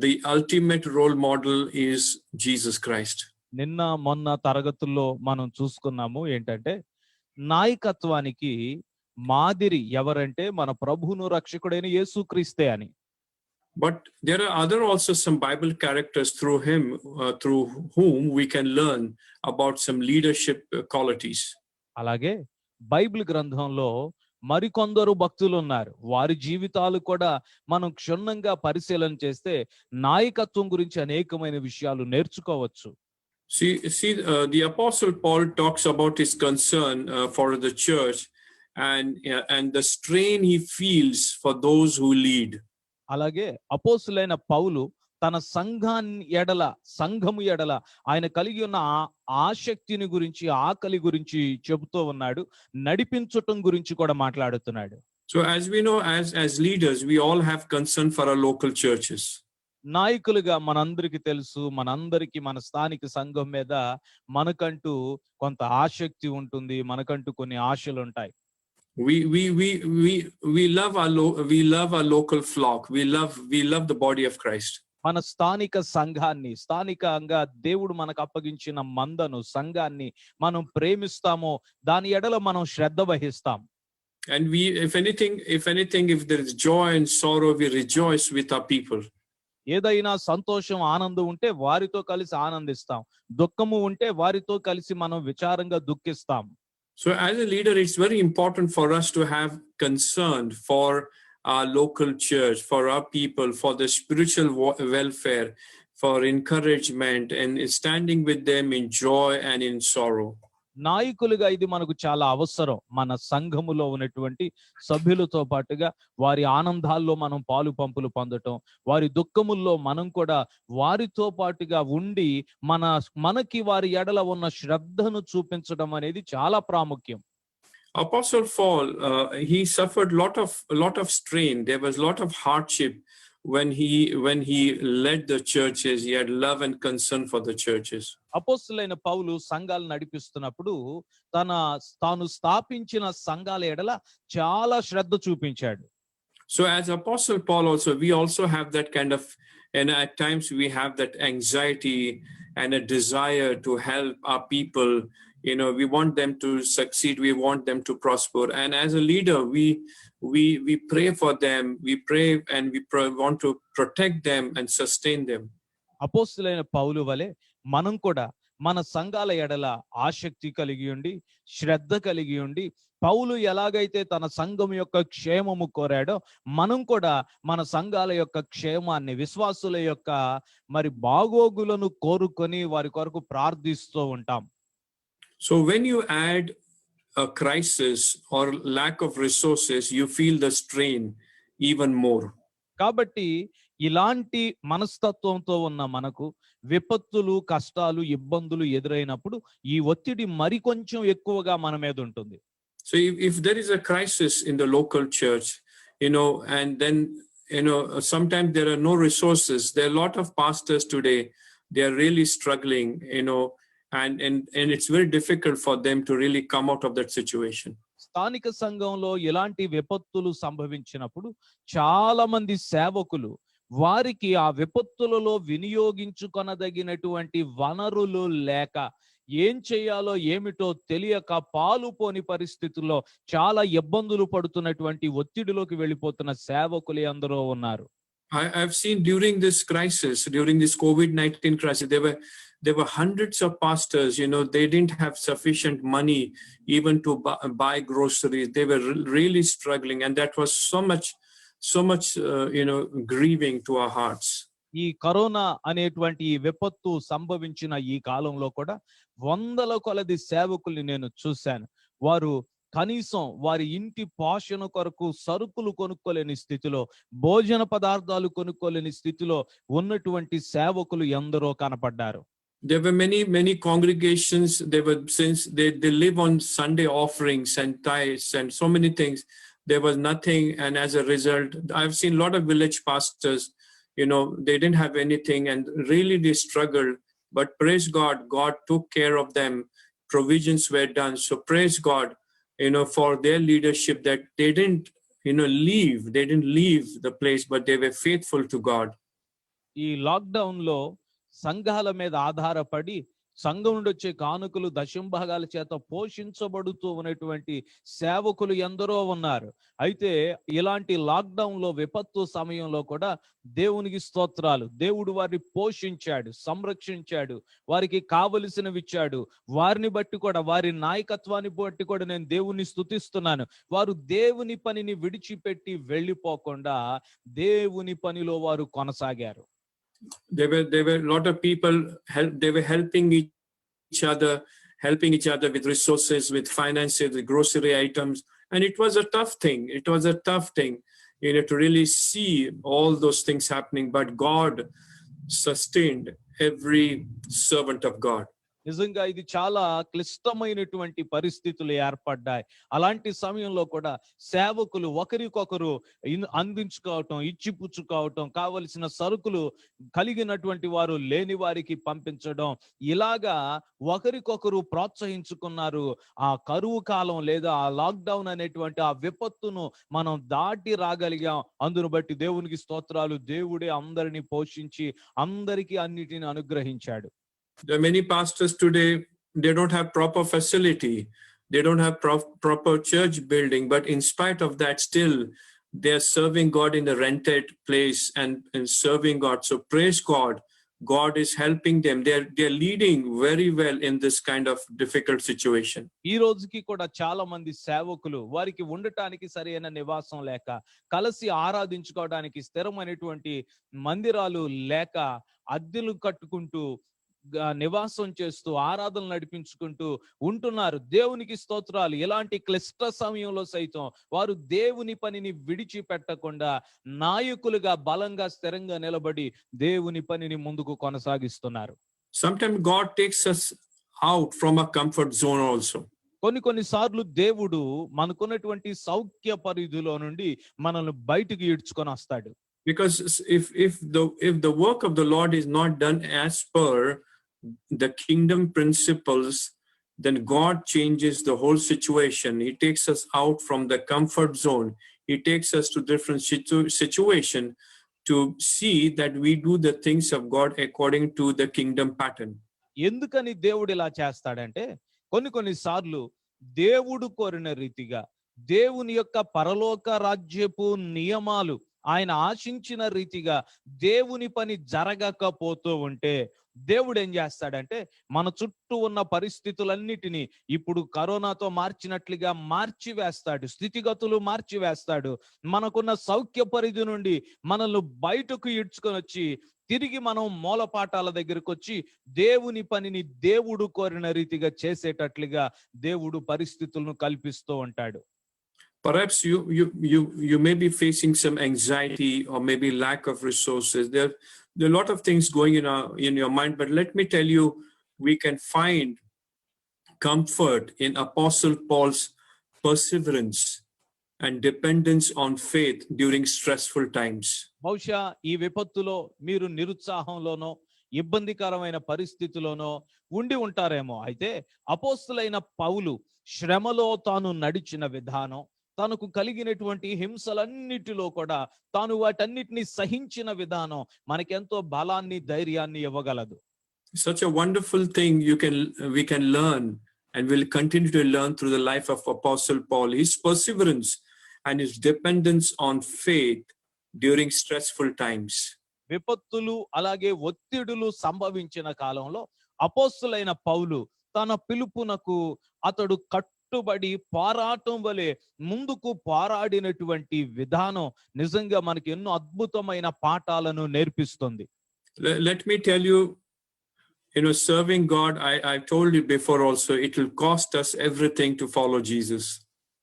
the ultimate role model is Jesus Christ. నిన్న మొన్న తరగతుల్లో మనం చూసుకున్నాము ఏంటంటే నాయకత్వానికి మాదిరి ఎవరంటే మన ప్రభువును రక్షకుడైన యేసుక్రీస్తే అని. But there are other also some Bible characters through whom we can learn about some leadership qualities. అలాగే బైబిల్ గ్రంథంలో మరికొందరు భక్తులు ఉన్నారు, వారి జీవితాలు కూడా మనం క్షుణ్ణంగా పరిశీలన చేస్తే నాయకత్వం గురించి అనేకమైన విషయాలు నేర్చుకోవచ్చు. See, the Apostle Paul talks about his concern for the church and the strain he feels for those who lead. అలాగే అపోస్తులైన పౌలు తన సంఘము ఎడల ఆయన కలిగి ఉన్న ఆసక్తిని గురించి, ఆకలి గురించి చెబుతూ ఉన్నాడు, నడిపించటం గురించి కూడా మాట్లాడుతున్నాడు. So as we know, as leaders, we all have concern for our local churches. నాయకులుగా మనందరికి తెలుసు, మనందరికి మన స్థానిక సంఘం మీద మనకంటూ కొంత ఆసక్తి ఉంటుంది, మనకంటూ కొన్ని ఆశలు ఉంటాయి. We love our local flock. We love the body of Christ. మన స్థానిక సంఘాన్ని, స్థానికంగా దేవుడు మనకు అప్పగించిన మందను, సంఘాన్ని మనం ప్రేమిస్తామో దాని ఎడల మనం శ్రద్ధ వహిస్తాం. And if there is joy and sorrow, we rejoice with our people. ఏదైనా సంతోషం, ఆనందం ఉంటే వారితో కలిసి ఆనందిస్తాం, దుఃఖము ఉంటే వారితో కలిసి మనం విచారంగా దుఃఖిస్తాం. So as a leader, it's very important for us to have concern for our local church, for our people, for the spiritual welfare, for encouragement, and standing with them in joy and in sorrow. నాయకులుగా ఇది మనకు చాలా అవసరం. మన సంఘములో ఉన్నటువంటి సభ్యులతో పాటుగా వారి ఆనందాల్లో మనం పాలు పంపులు పొందటం, వారి దుఃఖముల్లో మనం కూడా వారితో పాటుగా ఉండి మనకి వారి ఎడల ఉన్న శ్రద్ధను చూపించడం అనేది చాలా ప్రాముఖ్యం. Apostle Paul, he suffered lot of strain. There was lot of hardship when he led the churches. He had love and concern for the churches. అపోస్తులైన పౌలు సంఘాలు నడిపిస్తున్నప్పుడు తాను స్థాపించిన సంఘాల ఎడల చాలా శ్రద్ధ చూపించాడు. So as Apostle Paul also, we also have that kind of, and at times we have that anxiety and a desire to help our people. We want them to succeed. We want them to prosper. And as a leader, we pray for them. We pray and we want to protect them and sustain them. అపోస్తులైన పౌలు వలె మనం కూడా మన సంఘాల ఎడల ఆసక్తి కలిగి ఉండి, శ్రద్ధ కలిగి ఉండి, పౌలు ఎలాగైతే తన సంఘం యొక్క క్షేమము కోరాడో మనం కూడా మన సంఘాల యొక్క క్షేమాన్ని, విశ్వాసుల యొక్క బాగోగులను కోరుకొని వారి కొరకు ప్రార్థిస్తూ ఉంటాం. So when you add a crisis or lack of resources, you feel the strain even more. కాబట్టి ఇలాంటి మనస్తత్వంతో ఉన్న మనకు విపత్తులు, కష్టాలు, ఇబ్బందులు ఎదురైనప్పుడు ఈ ఒత్తిడి మరికొంచెం ఎక్కువగా మన మీద ఉంటుంది. So if there is a crisis in the local church, and then, sometimes there are no resources. There are a lot of pastors today, they are really struggling, and it's very difficult for them to really come out of that situation. స్థానిక సంఘంలో ఇలాంటి విపత్తులు సంభవించినప్పుడు చాలా మంది సేవకులు వారికి ఆ విపత్తులలో వినియోగించుకొనదగినటువంటి వనరులు లేక ఏం చేయాలో ఏమిటో తెలియక పాలుపోని పరిస్థితుల్లో చాలా ఇబ్బందులు పడుతున్నటువంటి ఒత్తిడిలోకి వెళ్ళిపోతున్న సేవకులు ఎందరో ఉన్నారు. I've seen during this crisis, during this COVID-19 crisis, there were hundreds of pastors, they didn't have sufficient money even to buy groceries. They were really struggling, and that was so much grieving to our hearts. ఈ కరోనా అనేటువంటి ఈ విపత్తు సంభవించిన ఈ కాలంలో కూడా వందల కొలది సేవకుల్ని నేను చూశాను. వారు కనీసం వారి ఇంటి పోషణ కొరకు సరుకులు కొనుక్కోలేని స్థితిలో, భోజన పదార్థాలు కొనుక్కోలేని స్థితిలో ఉన్నటువంటి సేవకులు ఎందరో కనపడ్డారు. There were many congregations. Since they live on Sunday offerings and tithes and so many things, there was nothing, and as a result, I've seen a lot of village pastors, they didn't have anything, and really they struggled. But praise God, God took care of them. Provisions were done. So praise God, for their leadership, that they didn't, leave. They didn't leave the place, but they were faithful to God. ఈ లాక్డౌన్ లో సంఘాల మీద ఆధారపడి సంఘం నుండి వచ్చే కానుకలు, దశంభాగాల చేత పోషించబడుతూ ఉన్నటువంటి సేవకులు ఎందరో ఉన్నారు. అయితే ఇలాంటి లాక్డౌన్ లో విపత్తు సమయంలో కూడా దేవునికి స్తోత్రాలు, దేవుడు వారిని పోషించాడు, సంరక్షించాడు, వారికి కావలసినవి ఇచ్చాడు. వారిని బట్టి కూడా, వారి నాయకత్వాన్ని బట్టి కూడా నేను దేవుని స్తుతిస్తున్నాను. వారు దేవుని పనిని విడిచిపెట్టి వెళ్ళిపోకుండా దేవుని పనిలో వారు కొనసాగారు. There were a lot of people they were helping each other with resources, with finances, with grocery items, and it was a tough thing to really see all those things happening, but God sustained every servant of God. నిజంగా ఇది చాలా క్లిష్టమైనటువంటి పరిస్థితులు ఏర్పడ్డాయి. అలాంటి సమయంలో కూడా సేవకులు ఒకరికొకరు అందించుకోవటం, ఇచ్చిపుచ్చుకోవటం, కావలసిన సరుకులు కలిగినటువంటి వారు లేని వారికి పంపించడం, ఇలాగా ఒకరికొకరు ప్రోత్సహించుకున్నారు. ఆ కరువు కాలం లేదా ఆ లాక్డౌన్ అనేటువంటి ఆ విపత్తును మనం దాటి రాగలిగాం. అందును బట్టి దేవునికి స్తోత్రాలు. దేవుడే అందరిని పోషించి అందరికీ అన్నిటిని అనుగ్రహించాడు. There are many pastors today, they don't have proper facility. They don't have proper church building, but in spite of that, still they are serving God in a rented place and serving God. So praise God. God is helping them. They're leading very well in this kind of difficult situation. ఈ రోజుకి కూడా చాలా మంది సేవకులు వారికి ఉండటానికి సరైన నివాసం లేక, కలిసి ఆరాధించుకోవడానికి స్థిరమైనటువంటి మందిరాలు లేక, అద్దెలు కట్టుకుంటూ నివాసం చేస్తూ ఆరాధనలు నడిపించుకుంటూ ఉంటున్నారు. దేవునికి స్తోత్రాలు. ఇలాంటి క్లిష్ట సమయంలో సైతం వారు దేవుని పనిని విడిచిపెట్టకుండా నాయకులుగా బలంగా స్థిరంగా నిలబడి దేవుని పనిని ముందుకు కొనసాగిస్తున్నారు. Sometimes God takes us out from a comfort zone also. కొన్ని సార్లు దేవుడు మనకున్నటువంటి సౌఖ్య పరిధిలో నుండి మనల్ని బయటికి ఈడ్చుకొని వస్తాడు. Because if the work of the Lord is not done as per the kingdom principles, then God changes the whole situation. He takes us out from the comfort zone. He takes us to different situation to see that we do the things of God according to the kingdom pattern. ఎందుకని దేవుడు ఇలా చేస్తాడంటే, కొన్ని సార్లు దేవుడు కోరిన రీతిగా దేవుని యొక్క పరలోక రాజ్యపు నియమాలు ఆయన ఆశించిన రీతిగా దేవుని పని జరగకపోతూ ఉంటే దేవుడు ఏం చేస్తాడంటే మన చుట్టూ ఉన్న పరిస్థితులన్నిటినీ ఇప్పుడు కరోనాతో మార్చినట్లుగా మార్చివేస్తాడు, స్థితిగతులు మార్చివేస్తాడు. మనకున్న సౌఖ్య పరిధి నుండి మనల్ని బయటకు ఈడ్చుకొని వచ్చి తిరిగి మనం మూలపాఠాల దగ్గరకు వచ్చి దేవుని పనిని దేవుడు కోరిన రీతిగా చేసేటట్లుగా దేవుడు పరిస్థితులను కల్పిస్తూ ఉంటాడు. Perhaps you may be facing some anxiety or maybe lack of resources. There are a lot of things going in your mind, but let me tell you, we can find comfort in Apostle Paul's perseverance and dependence on faith during stressful times. బహుశా ఈ విపత్తులో మీరు నిరుత్సాహంలోనో ఇబ్బందికరమైన పరిస్థితిలోనో ఉండి ఉంటారేమో. అయితే అపోస్తులైన పౌలు శ్రమలో తాను నడిచిన విధానం, తనకు కలిగినటువంటి హింసలన్నిటిలో కూడా తాను వాటన్నిటిని సహించిన విధానం మనకెంతో బలాన్ని ధైర్యాన్ని ఇవ్వగలదు. Such a wonderful thing we can learn and will continue to learn through the life of Apostle Paul. His perseverance and his dependence on faith during stressful times. విపత్తులు అలాగే ఒత్తిడులు సంభవించిన కాలంలో అపోస్తులైన పౌలు తన పిలుపునకు అతడు కట్టుబడి పోరాటం వలె ముందుకు పోరాడినటువంటి విధానం నిజంగా మనకి ఎన్నో అద్భుతమైన పాఠాలను నేర్పిస్తుంది. Let me tell you, serving God, I told you before also, it will cost us everything to follow Jesus.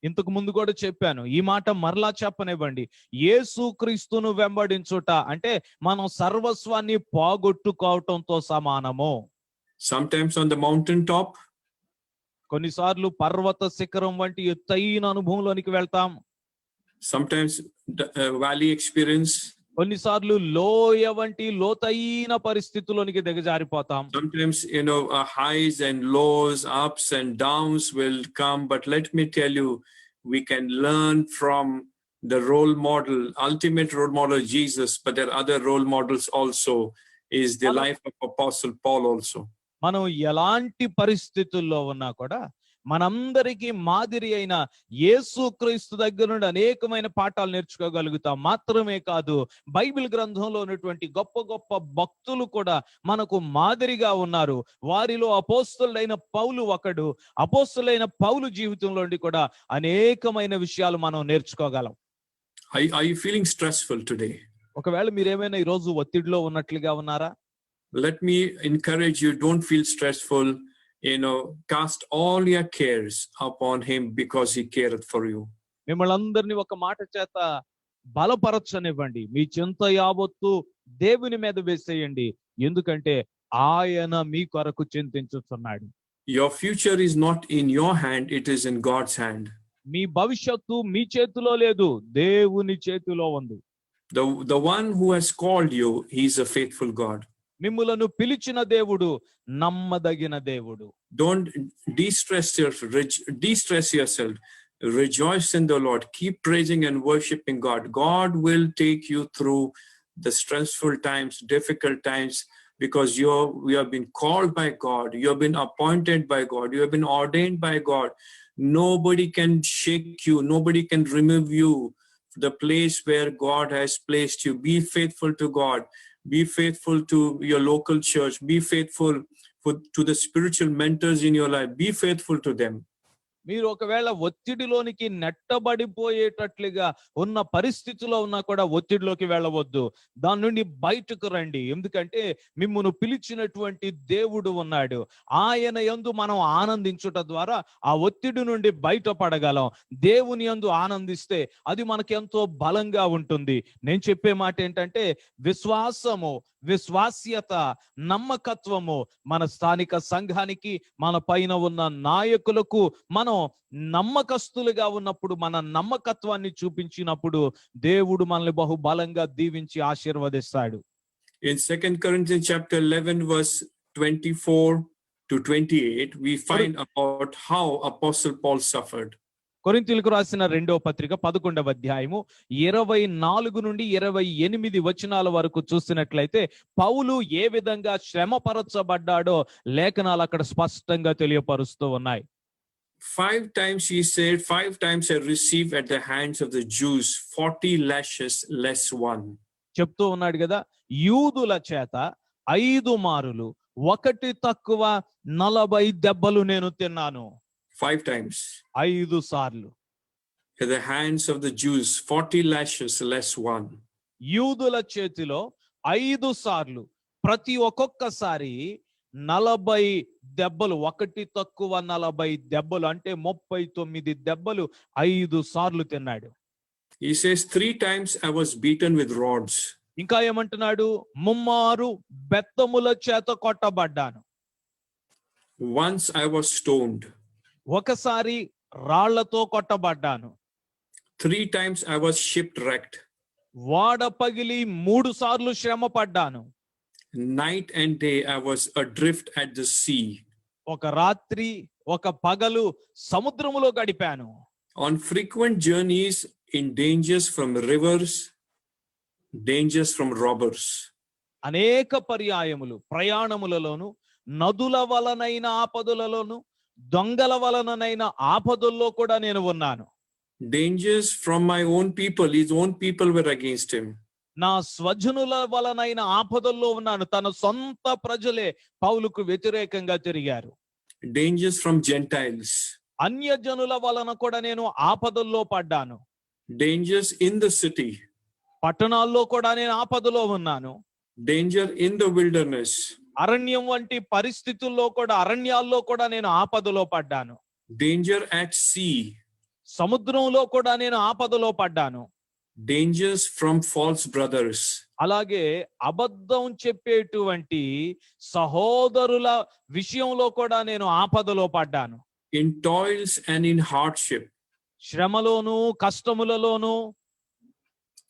ఇంతకు ముందు కూడా చెప్పాను, ఈ మాట మరలా చెప్పనివ్వండి. యేసు క్రీస్తును వెంబడించుట అంటే మనం సర్వస్వాన్ని పోగొట్టుకోవటంతో సమానము. Sometimes on the mountain top, కొన్నిసార్లు పర్వత శిఖరం వంటి ఎత్తైన అనుభవంలోనికి వెళ్తాం. sometimes valley experience, కొన్నిసార్లు లోయ వంటి లోతైన పరిస్థితుల్లోనికి దిగజారిపోతాం. sometimes highs and lows, ups and downs will come, but let me tell you, we can learn from the role model, ultimate role model Jesus, but there are other role models also, is the life of Apostle Paul also. మనం ఎలాంటి పరిస్థితుల్లో ఉన్నా కూడా మనందరికీ మాదిరి అయిన యేసు క్రీస్తు దగ్గర నుండి అనేకమైన పాఠాలు నేర్చుకోగలుగుతాం. మాత్రమే కాదు, బైబిల్ గ్రంథంలో ఉన్నటువంటి గొప్ప గొప్ప భక్తులు కూడా మనకు మాదిరిగా ఉన్నారు. వారిలో అపోస్తలుడైన పౌలు ఒకడు. అపోస్తలుడైన పౌలు జీవితంలో నుండి కూడా అనేకమైన విషయాలు మనం నేర్చుకోగలం. Are you feeling stressful today? ఒకవేళ మీరేమైనా ఈ రోజు ఒత్తిడిలో ఉన్నట్లుగా ఉన్నారా? Let me encourage you, don't feel stressful. Cast all your cares upon him because he careth for you. మిమ్మల్ని అందరినీ ఒక మాట చేత బలపరచనివ్వండి. మీ చింత యావత్తు దేవుని మీద వేసేయండి, ఎందుకంటే ఆయన మీ కొరకు చింతించుతున్నాడు. Your future is not in your hand, it is in God's hand. మీ భవిష్యత్తు మీ చేతిలో లేదు, దేవుని చేతిలో ఉంది. The one who has called you, he is a faithful God. మిమ్ములను పిలిచిన దేవుడు నమ్మదగిన దేవుడు. Don't de-stress yourself. Rejoice in the Lord. Keep praising and worshiping God. God will take you through the stressful times, difficult times, because you have been called by God. You have been appointed by God. You have been ordained by God. Nobody can shake you. Nobody can remove you from the place where God has placed you. Be faithful to God. Be faithful to your local church. Be faithful to the spiritual mentors in your life. Be faithful to them. మీరు ఒకవేళ ఒత్తిడిలోనికి నెట్టబడిపోయేటట్లుగా ఉన్న పరిస్థితిలో ఉన్నా కూడా ఒత్తిడిలోకి వెళ్ళవద్దు. దాని నుండి బయటకు రండి, ఎందుకంటే మిమ్మును పిలిచినటువంటి దేవుడు ఉన్నాడు. ఆయన యందు మనం ఆనందించుట ద్వారా ఆ ఒత్తిడి నుండి బయటపడగలం. దేవుని యందు ఆనందిస్తే అది మనకెంతో బలంగా ఉంటుంది. నేను చెప్పే మాట ఏంటంటే విశ్వాసము, విశ్వాస్యత, నమ్మకత్వము మన స్థానిక సంఘానికి, మన పైన ఉన్న నాయకులకు మనం నమ్మకస్తులుగా ఉన్నప్పుడు, మన నమ్మకత్వాన్ని చూపించినప్పుడు దేవుడు మనల్ని బహు బలంగా దీవించి ఆశీర్వదిస్తాడు. In 2 Corinthians chapter 11 verse 24 to 28, we find about how Apostle Paul suffered. కొరింథీయులకు రాసిన 2వ పత్రిక 11వ అధ్యాయము 24 నుండి 28 వచనాల వరకు చూసినట్లయితే పౌలు ఏ విధంగా శ్రమపరచబడ్డాడో లేఖనాలు అక్కడ స్పష్టంగా తెలియపరుస్తూ ఉన్నాయి. 5 times he said, 5 times I received at the hands of the Jews 40 lashes less one. చెప్తూ ఉన్నాడు కదా, యూదుల చేత 5 మారులు ఒకటి తక్కువ 40 దెబ్బలు నేను తిన్నాను. 5 times. 5 సార్లు. At the hands of the Jews 40 lashes less one. యూదుల చేతిలో 5 సార్లు, ప్రతి ఒక్కొక్కసారి 40 దెబ్బలు, ఒకటి తక్కువ 40 దెబ్బలు అంటే 39 దెబ్బలు 5 సార్లు తిన్నాడు. He says 3 times I was beaten with rods. ఇంకా ఏమంటున్నాడు, ముమ్మారు బెత్తముల చేత కొట్టబడ్డాను. Once I was stoned. ఒకసారి రాళ్లతో కొట్టబడ్డాను. 3 times I was shipwrecked. వాడ పగిలి 3 సార్లు శ్రమ పడ్డాను. Night and day I was adrift at the sea. ఒక రాత్రి ఒక పగలు సముద్రములో గడిపాను. On frequent journeys, in dangers from rivers, dangers from robbers. అనేక పర్యాయములు ప్రయాణములలోను, నదుల వలనైన ఆపదలలోను, దొంగల వలనైన ఆపదల్లో కూడా నేను ఉన్నాను. Dangers from my own people. His own people were against him. నా స్వజనుల వలనైన ఆపదల్లో ఉన్నాను. తన సొంత ప్రజలే పౌలుకు వ్యతిరేకంగా తిరిగారు. Dangers from Gentiles. అన్యజనుల వలన కూడా నేను ఆపదల్లో పడ్డాను. Dangers in the city. పట్టణాల్లో కూడా నేను ఆపదలో ఉన్నాను. Danger in the wilderness. అరణ్యం వంటి పరిస్థితుల్లో కూడా, అరణ్యాల్లో కూడా నేను ఆపదలో పడ్డాను. Danger at sea. సముద్రంలో కూడా నేను ఆపదలో పడ్డాను. Dangers from false brothers. అలాగే అబద్ధం చెప్పేటువంటి సహోదరుల విషయంలో కూడా నేను ఆపదలో పడ్డాను. In toils and in hardship. శ్రమలోను కష్టములలోను,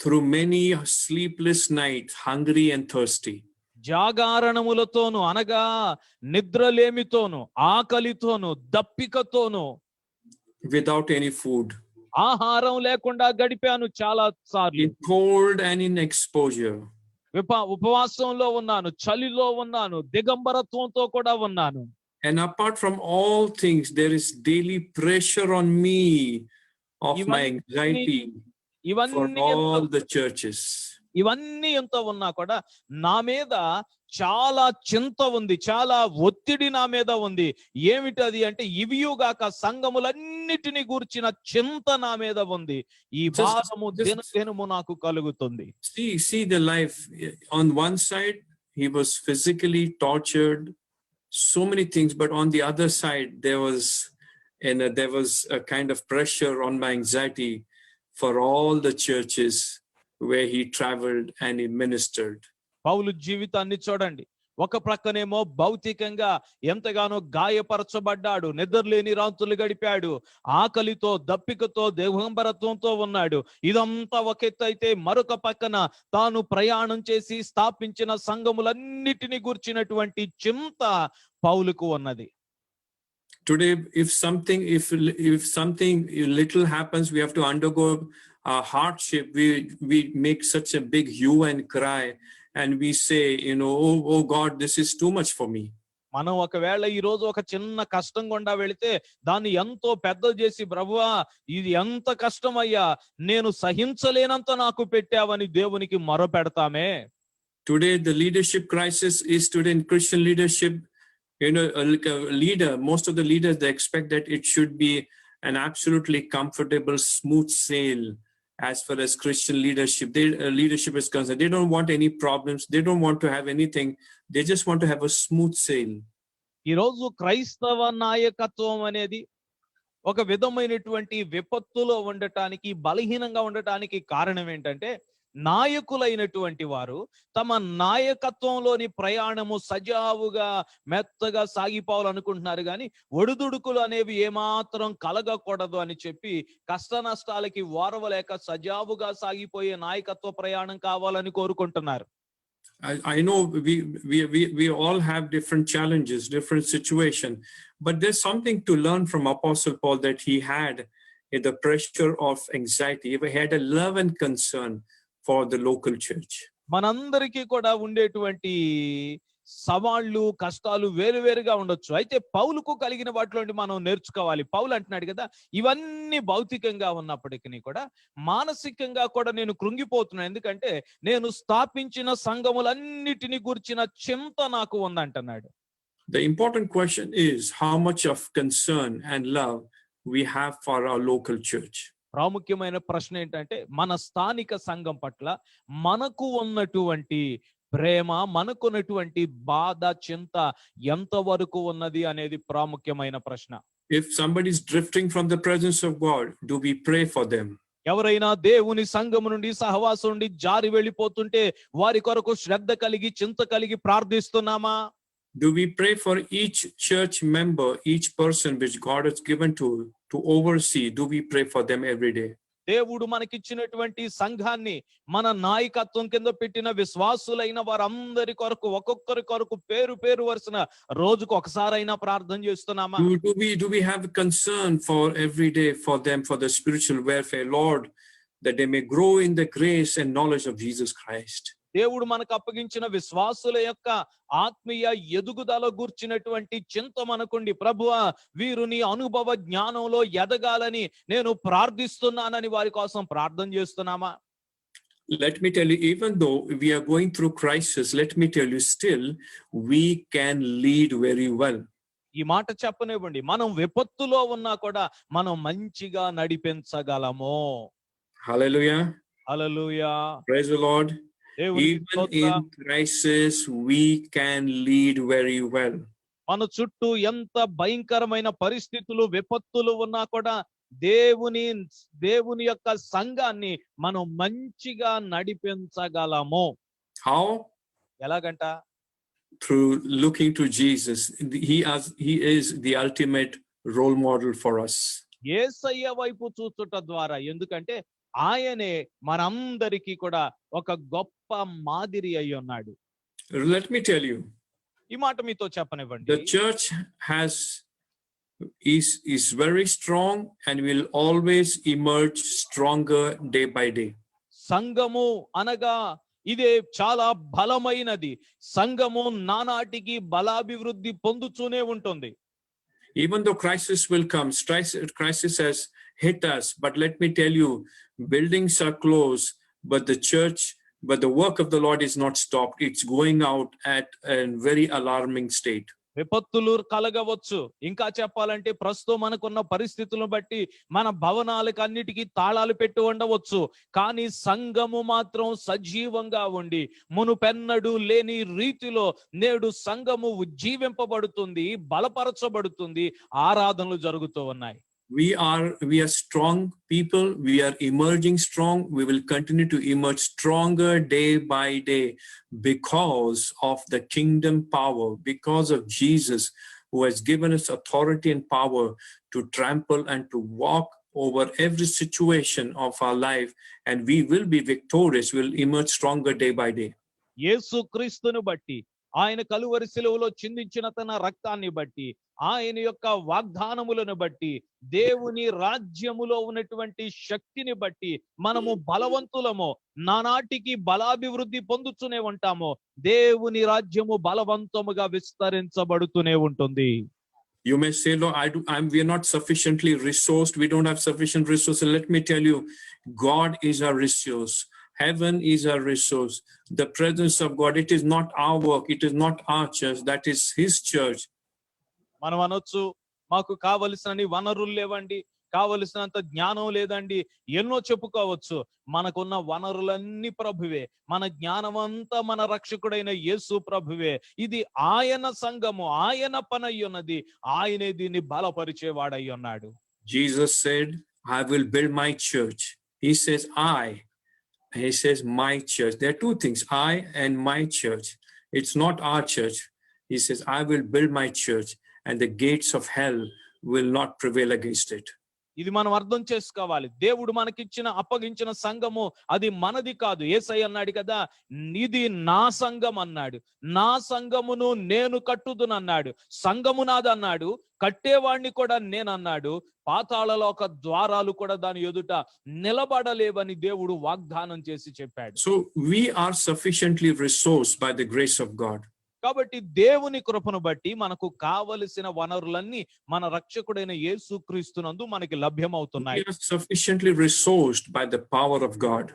Through many sleepless nights, hungry and thirsty. జాగారణములతోను అనగా నిద్రలేమితోను, ఆకలితోను, దప్పికతోను, Without any food. ఆహారం లేకుండా గడిపాను చాలా సార్లు. In cold and in exposure. ఉపవాసంలో ఉన్నాను, చలిలో ఉన్నాను, దిగంబరత్వంతో కూడా ఉన్నాను. And apart from all things, there is daily pressure on me of my anxiety for all the churches. ఇవన్నీ ఎంత ఉన్నా కూడా నా మీద చాలా చింత ఉంది, చాలా ఒత్తిడి నా మీద ఉంది. ఏమిటది అంటే, ఇవియుగాక సంఘములన్నిటిని గూర్చిన చింత నా మీద ఉంది. ఈ భారము దినదినము నాకు కలుగుతుంది. See the life. On one side, he was physically tortured, so many things, but on the other side, there was a kind of pressure on my anxiety for all the churches where he traveled and he ministered. పౌలు జీవితాన్ని చూడండి. ఒక ప్రక్కనేమో భౌతికంగా ఎంతగానో గాయపరచబడ్డాడు, నిద్రలేని రాత్రులు గడిపాడు, ఆకలితో దప్పికతో దిగంబరత్వంతో ఉన్నాడు. ఇదంతా ఒక ఎత్తు అయితే, మరొక పక్కన తాను ప్రయాణం చేసి స్థాపించిన సంఘములన్నిటిని గుర్చినటువంటి చింత పౌలుకు ఉన్నది. Today, if something little happens, we have to undergo a hardship. We make such a big hue and cry, and we say, oh God, this is too much for me. మనం ఒకవేళ ఈ రోజు ఒక చిన్న కష్టం గుండా వెళితే దాన్ని ఎంతో పెద్ద చేసి, ప్రభువా ఇది ఎంత కష్టమయ్యా, నేను సహించలేనంత నాకు పెట్టావని దేవునికి మొరపెడతామే. Today, the leadership crisis is today in Christian leadership. Like a leader, most of the leaders, they expect that it should be an absolutely comfortable, smooth sail as far as Christian leadership is concerned. They don't want any problems. They don't want to have anything. They just want to have a smooth sail. ఈ రోజు క్రైస్తవ నాయకత్వం అనేది ఒక విధమైనటువంటి విపత్తులో ఉండటానికి, బలహీనంగా ఉండటానికి కారణం ఏంటంటే, నాయకులైనటువంటి వారు తమ నాయకత్వంలోని ప్రయాణము సజావుగా మెత్తగా సాగిపోవాలనుకుంటున్నారు, కానీ ఒడిదుడుకులు అనేవి ఏమాత్రం కలగకూడదు అని చెప్పి కష్ట నష్టాలకి వారవలేక సజావుగా సాగిపోయే నాయకత్వ ప్రయాణం కావాలని కోరుకుంటున్నారు. I know we all have different challenges, different situation, but there's something to learn from Apostle Paul, that he had the pressure of anxiety. He had a love and concern for the local church. మనందరికీ కూడా ఉండేటువంటి సవాళ్ళు కష్టాలు వేరువేరుగా ఉండొచ్చు. అయితే పౌలుకు కలిగిన వాటిలోండి మనం నేర్చుకోవాలి. పౌలు అంటున్నాడు కదా, ఇవన్నీ భౌతికంగా ఉన్నప్పటికీ కూడా మానసికంగా కూడా నేను కృంగిపోతున్నాను. ఎందుకంటే నేను స్థాపించిన సంఘములన్నిటిని గురించిన చింత నాకు ఉందంటున్నాడు. The important question is how much of concern and love we have for our local church. ప్రాముఖ్యమైన ప్రశ్న ఏంటంటే మన స్థానిక సంఘం పట్ల మనకు ఉన్నటువంటి ప్రేమ, మనకున్నటువంటి బాధ, చింత ఎంతవరకు ఉన్నది అనేది ప్రాముఖ్యమైన ప్రశ్న. If somebody is drifting from the presence of God, do we pray for them? ఎవరైనా దేవుని సంఘము నుండి సహవాసం నుండి జారి వెళ్ళిపోతుంటే వారి కొరకు శ్రద్ధ కలిగి చింత కలిగి ప్రార్థిస్తున్నామా? Do we pray for each church member, each person which God has given to oversee? Do we pray for them every day? దేవుడు మనకిచ్చినటువంటి సంఘాన్ని మన నాయకత్వం కింద పెట్టిన విశ్వాసులైన వారందరి కొరకు ఒక్కొక్కరి కొరకు పేరు పేరు వరుసన రోజుకు ఒకసారైనా ప్రార్థన చేస్తున్నామా? Do we have concern for every day for them, for the spiritual welfare, Lord, that they may grow in the grace and knowledge of Jesus Christ? దేవుడు మనకు అప్పగించిన విశ్వాసుల యొక్క ఆత్మీయ ఎదుగుదల గూర్చినటువంటి చింత మనకుండి, ప్రభువా వీరు నీ అనుభవ జ్ఞానంలో ఎదగాలని నేను ప్రార్థిస్తున్నానని వారి కోసం ప్రార్థన చేస్తున్నామా? Let me tell you, even though we are going through crisis, let me tell you, still we can lead very well. ఈ మాట చెప్పనివ్వండి, మనం విపత్తులో ఉన్నా కూడా మనం మంచిగా నడిపించగలము. Hallelujah. Hallelujah. Praise the Lord. Even in crisis, we can lead very well. మన చుట్టూ ఎంత భయంకరమైన పరిస్థితులు, విపత్తులు ఉన్నా కూడా దేవుని యొక్క సంఘాన్ని మనం మంచిగా నడిపించగలము. How? ఎలాగంట? Through looking to Jesus. He is the ultimate role model for us. యేసయ్య వైపు చూచుట ద్వారా, ఎందుకంటే ఆయనే మనందరికీ కూడా ఒక గొప్ప మాదిరి అయి ఉన్నాడు. Let me tell you, ఈ మాట మీతో చెప్పనివ్వండి. the church is very strong and will always emerge stronger day by day. సంఘము అనగా ఇదే చాలా బలమైనది. సంఘము నానాటికి బలాభివృద్ధి పొందుతూనే ఉంటుంది. Even though crisis will come, crisis has hit us, but let me tell you, buildings are closed, but the work of the Lord is not stopped. It's going out at a very alarming state. విపత్తులు కలగవచ్చు. ఇంకా చెప్పాలంటే ప్రస్తుతం మనకున్న పరిస్థితులను బట్టి మన భవనాలకు అన్నిటికీ తాళాలు పెట్టి ఉండవచ్చు. కానీ సంఘము మాత్రం సజీవంగా ఉండి మునుపెన్నడూ లేని రీతిలో నేడు సంఘము ఉజ్జీవింపబడుతుంది, బలపరచబడుతుంది, ఆరాధనలు జరుగుతూ ఉన్నాయి. We are strong people. We are emerging strong. We will continue to emerge stronger day by day because of the kingdom power, because of Jesus, who has given us authority and power to trample and to walk over every situation of our life, and we will be victorious. We will emerge stronger day by day. యేసు క్రీస్తును బట్టి, ఆయన కలువరి శిలువలో చిందించిన తన రక్తాన్ని బట్టి, ఆయన యొక్క వాగ్దానములను బట్టి, దేవుని రాజ్యములో ఉన్నటువంటి శక్తిని బట్టి మనము బలవంతులము, నానాటికి బలాభివృద్ధి పొందుతూనే ఉంటాము. దేవుని రాజ్యము బలవంతముగా విస్తరించబడుతూనే ఉంటుంది. You may say, "No, we are not sufficiently resourced. We don't have sufficient resources." Let me tell you, God is our resource. Heaven is our resource. The presence of God. It is not our work. It is not our church. That is His church. మనం అనొచ్చు, మాకు కావలసిన వనరులు లేవండి, కావలసినంత జ్ఞానం లేదండి, ఎన్నో చెప్పుకోవచ్చు. మనకున్న వనరులన్నీ ప్రభువే, మన జ్ఞానం అంతా మన రక్షకుడైన యేసు ప్రభువే. ఇది ఆయన సంఘము, ఆయన పని అయి ఉన్నది, ఆయనే దీన్ని బలపరిచేవాడై ఉన్నాడు. Jesus said, "I will build my church." He says, "I." He says, "My church." There are two things, I and my church. It's not our church. He says, "I will build my church, and the gates of hell will not prevail against it." ఇది మనం అర్థం చేసుకోవాలి. దేవుడు మనకిచ్చిన అప్పగించిన సంఘము అది మనది కాదు. యేసయ్య అన్నాడు కదా, ఇది నా సంఘం అన్నాడు. నా సంఘమును నేను కట్టుదునన్నాడు. సంఘము నాదన్నాడు, కట్టేవాడిని కూడా నేనన్నాడు. పాతాళలోక ద్వారాలు కూడా దాని ఎదుట నిలబడలేవని దేవుడు వాగ్దానం చేసి చెప్పాడు. So we are sufficiently resourced by the grace of God. కాబట్టి దేవుని కృపను బట్టి మనకు కావలసిన వనరులన్నీ మన రక్షకుడైన యేసుక్రీస్తునందు మనకి We లభ్యమవుతున్నాయి. are sufficiently resourced by the power of God.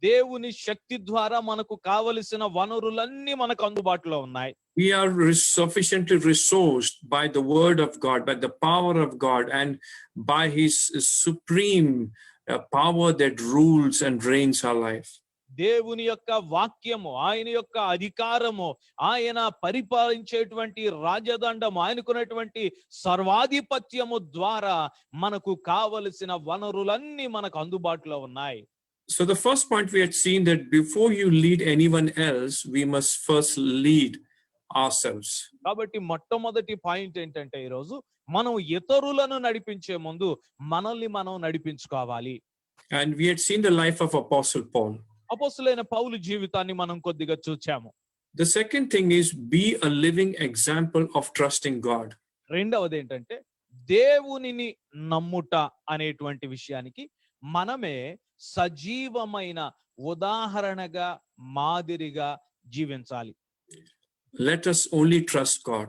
దేవుని శక్తి ద్వారా మనకు కావలసిన వనరులన్నీ మనకు అందుబాటులో ఉన్నాయి. We are sufficiently resourced by the word of God, by the power of God, and by his supreme power that rules and reigns our life. దేవుని యొక్క వాక్యము, ఆయన యొక్క అధికారము, ఆయన పరిపాలించేటువంటి రాజదండము, ఆయనకున్నటువంటి సర్వాధిపత్యము ద్వారా మనకు కావలసిన వనరులన్నీ మనకు అందుబాటులో ఉన్నాయి. So the first point we had seen that before you lead anyone else, we must first lead ourselves. కాబట్టి మొట్టమొదటి పాయింట్ ఏంటంటే ఈరోజు మనం ఇతరులను నడిపించే ముందు మనల్ని మనం నడిపించుకోవాలి. And we had seen the life of Apostle Paul. అపొస్తలుడైన పౌలు జీవితాన్ని మనం కొద్దిగా చూచాము. The second thing is be a living example of trusting God. రెండవది ఏంటంటే దేవునిని నమ్ముట అనేటువంటి విషయానికి మనమే సజీవమైన ఉదాహరణగా మాదిరిగా జీవించాలి. Let us only trust God.